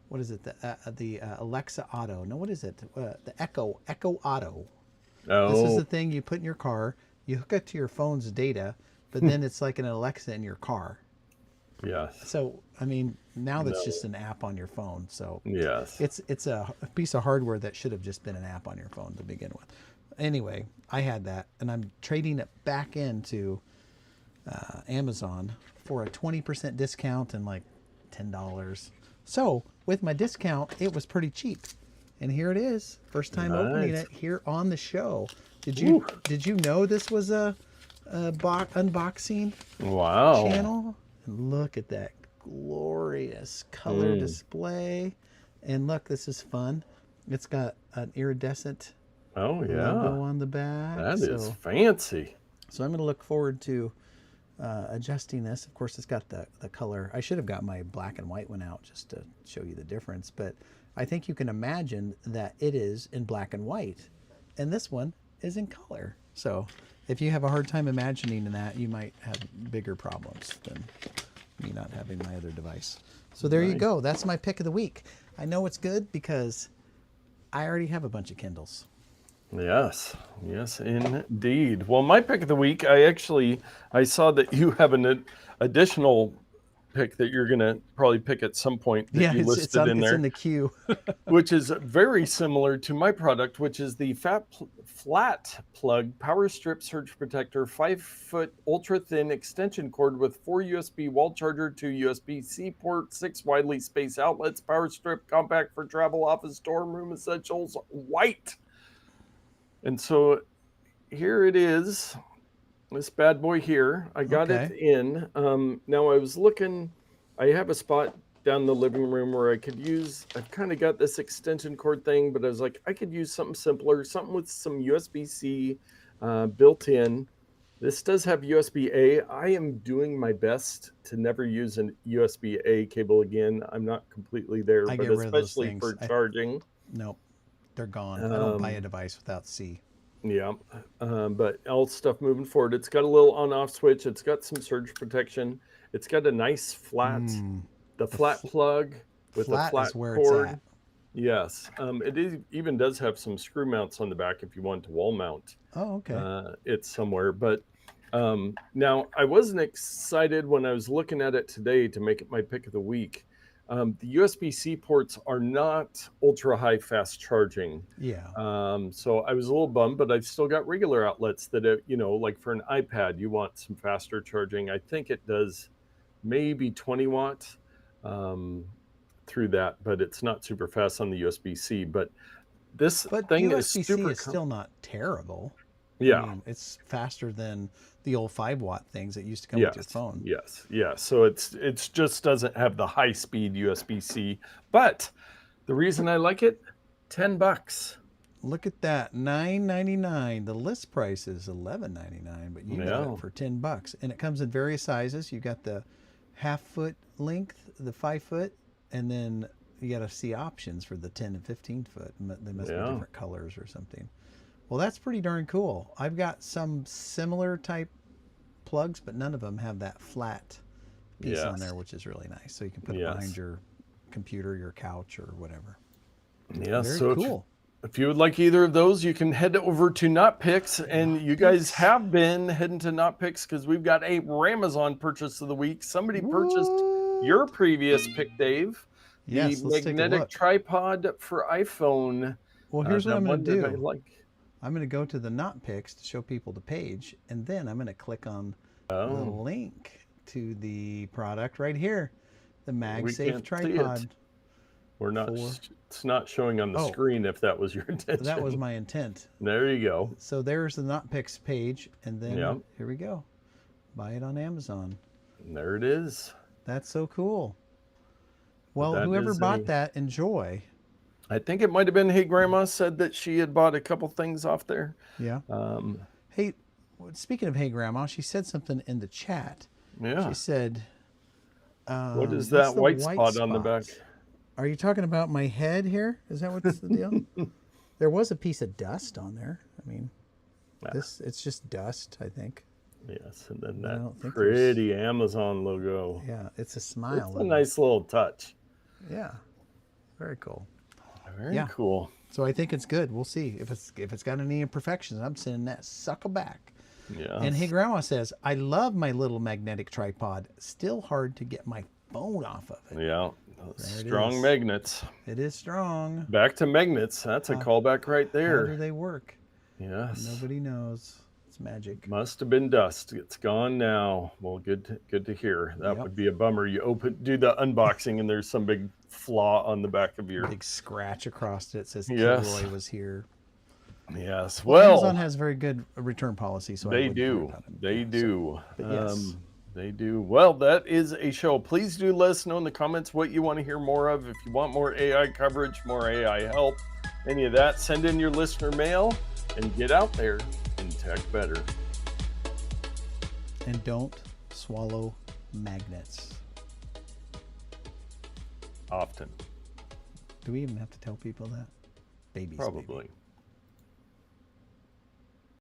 Speaker 2: What is it? The Alexa Auto. No, what is it? The Echo Auto.
Speaker 1: Oh.
Speaker 2: This is the thing you put in your car. You hook it to your phone's data, but then it's like an Alexa in your car.
Speaker 1: Yes.
Speaker 2: So, I mean, now that's just an app on your phone. So
Speaker 1: yes,
Speaker 2: it's a piece of hardware that should have just been an app on your phone to begin with. Anyway, I had that, and I'm trading it back into Amazon for a 20% discount and like $10. So with my discount, it was pretty cheap. And here it is. First time opening it here on the show. Did you know this was a unboxing channel? And look at that glorious color display. And look, this is fun. It's got an iridescent logo on the back.
Speaker 1: That is fancy.
Speaker 2: So I'm going to look forward to adjusting this. Of course, it's got the color. I should have got my black and white one out just to show you the difference. But I think you can imagine that it is in black and white. And this one is in color. So if you have a hard time imagining that, you might have bigger problems than me not having my other device. So there you
Speaker 1: Nice.
Speaker 2: go. That's my pick of the week. I know it's good because I already have a bunch of Kindles.
Speaker 1: Yes, yes, indeed. Well, my pick of the week, I saw that you have an additional pick that you're gonna probably pick at some point that
Speaker 2: Yeah,
Speaker 1: you listed in
Speaker 2: it's
Speaker 1: there,
Speaker 2: in the queue.
Speaker 1: which is very similar to my product, which is the flat plug power strip surge protector, 5-foot ultra thin extension cord with 4 USB wall charger, 2 USB-C port, 6 widely spaced outlets, power strip, compact for travel, office, dorm room essentials, white. And so here it is, this bad boy here. I got it
Speaker 2: Okay.
Speaker 1: in. Now I was looking, I have a spot down the living room where I could use, I've kind of got this extension cord thing, but I was like, I could use something simpler, something with some USB-C built in. This does have USB-A. I am doing my best to never use an USB-A cable again. I'm not completely there,
Speaker 2: I
Speaker 1: but
Speaker 2: get rid of those
Speaker 1: especially
Speaker 2: things.
Speaker 1: for charging.
Speaker 2: Nope, they're gone. I don't buy a
Speaker 1: Um,
Speaker 2: device without C.
Speaker 1: Yeah, but all stuff moving forward. It's got a little on-off switch. It's got some surge protection. It's got a nice flat, the
Speaker 2: The
Speaker 1: flat plug with a
Speaker 2: flat
Speaker 1: flat
Speaker 2: is where it's
Speaker 1: cord.
Speaker 2: at.
Speaker 1: Yes, even does have some screw mounts on the back if you want to wall mount
Speaker 2: Oh, okay.
Speaker 1: it somewhere. But now I wasn't excited when I was looking at it today to make it my pick of the week. The USB-C ports are not ultra high fast charging.
Speaker 2: Yeah.
Speaker 1: So I was a little bummed, but I've still got regular outlets that, like for an iPad, you want some faster charging. I think it does maybe 20 watts through that, but it's not super fast on the USB-C. But this
Speaker 2: But
Speaker 1: thing is
Speaker 2: USB-C
Speaker 1: super,
Speaker 2: is still not terrible. I
Speaker 1: yeah.
Speaker 2: mean, it's faster than the old 5-watt things that used to come with your
Speaker 1: Yes,
Speaker 2: phone.
Speaker 1: yes, yes. So it's just doesn't have the high speed USB-C. But the reason I like it, $10.
Speaker 2: Look at that, $9.99. The list price is $11.99, but you got
Speaker 1: Yeah,
Speaker 2: it for $10, and it comes in various sizes. You got the 1/2 foot length, the 5 foot, and then you got to see options for the 10 and 15 foot. They must be
Speaker 1: yeah,
Speaker 2: different colors or something. Well, that's pretty darn cool. I've got some similar type plugs, but none of them have that flat piece on there,
Speaker 1: yes,
Speaker 2: which is really nice. So you can put it behind
Speaker 1: yes,
Speaker 2: your computer, your couch, or whatever.
Speaker 1: yes.
Speaker 2: Very
Speaker 1: So
Speaker 2: cool.
Speaker 1: if you would like either of those, you can head over to NotPicks, and you guys
Speaker 2: Picks.
Speaker 1: have been heading to NotPicks because we've got a Ramazon purchase of the week. Somebody purchased your
Speaker 2: What?
Speaker 1: previous pick, Dave, the
Speaker 2: Yes, let's take a
Speaker 1: magnetic
Speaker 2: look.
Speaker 1: tripod for iPhone.
Speaker 2: Well, here's what
Speaker 1: That
Speaker 2: I'm going
Speaker 1: one
Speaker 2: to
Speaker 1: that I
Speaker 2: do.
Speaker 1: like.
Speaker 2: I'm going to go to the Not Picks to show people the page, and then I'm going to click on the
Speaker 1: Oh,
Speaker 2: link to the product right here, the
Speaker 1: we
Speaker 2: MagSafe
Speaker 1: can't see it.
Speaker 2: tripod
Speaker 1: We're not.
Speaker 2: for.
Speaker 1: It's not showing on the
Speaker 2: Oh,
Speaker 1: screen if that was your
Speaker 2: that was
Speaker 1: intention.
Speaker 2: my intent.
Speaker 1: There you go.
Speaker 2: So there's the Not Picks page, and
Speaker 1: Yeah,
Speaker 2: then here we go. Buy it on Amazon.
Speaker 1: there it is.
Speaker 2: That's so cool.
Speaker 1: But
Speaker 2: Well,
Speaker 1: that
Speaker 2: whoever
Speaker 1: is
Speaker 2: bought that, enjoy.
Speaker 1: I think it might have been, hey, Grandma said that she had bought a couple things off there.
Speaker 2: Yeah.
Speaker 1: Um,
Speaker 2: Hey, speaking of Hey Grandma, she said something in the chat. She
Speaker 1: yeah.
Speaker 2: said,
Speaker 1: What is
Speaker 2: what's
Speaker 1: that
Speaker 2: the
Speaker 1: white
Speaker 2: white
Speaker 1: spot on the back?
Speaker 2: spot? Are you talking about my head here? Is that what's the deal? There was a piece of dust on there. I mean,
Speaker 1: Ah,
Speaker 2: it's just dust, I think.
Speaker 1: yes, and then
Speaker 2: I
Speaker 1: that
Speaker 2: don't think there's,
Speaker 1: pretty Amazon logo.
Speaker 2: yeah, it's a
Speaker 1: It's
Speaker 2: smile
Speaker 1: a
Speaker 2: logo.
Speaker 1: nice little touch.
Speaker 2: Yeah, very cool.
Speaker 1: Very
Speaker 2: Yeah,
Speaker 1: cool.
Speaker 2: so I think it's good. We'll see if it's got any imperfections. I'm sending that sucker back. And Hey
Speaker 1: Yes.
Speaker 2: Grandma says, I love my little magnetic tripod. Still hard to get my phone off of it.
Speaker 1: Yeah.
Speaker 2: There it
Speaker 1: Strong
Speaker 2: is.
Speaker 1: magnets.
Speaker 2: It is strong.
Speaker 1: Back to magnets. That's a
Speaker 2: How,
Speaker 1: callback right
Speaker 2: how do
Speaker 1: there.
Speaker 2: they work?
Speaker 1: Yes.
Speaker 2: Nobody knows. It's magic.
Speaker 1: Must have been dust. It's gone now. Well, good to hear. That
Speaker 2: Yep.
Speaker 1: would be a bummer. You do the unboxing and there's some big flaw on the back of your.
Speaker 2: Big scratch across it says
Speaker 1: Yes.
Speaker 2: Kilroy was here.
Speaker 1: Yes.
Speaker 2: Well, Amazon
Speaker 1: Well,
Speaker 2: has very good return policy, so I
Speaker 1: they
Speaker 2: wouldn't worry
Speaker 1: do.
Speaker 2: about it.
Speaker 1: They
Speaker 2: Yeah, so,
Speaker 1: do.
Speaker 2: but yes.
Speaker 1: They do. Well, that is a show. Please do let us know in the comments what you want to hear more of. If you want more AI coverage, more AI help, any of that, send in your listener mail and get out there and tech better.
Speaker 2: And don't swallow magnets.
Speaker 1: Often.
Speaker 2: Do we even have to tell people that? Babies.
Speaker 1: Probably.
Speaker 2: Maybe.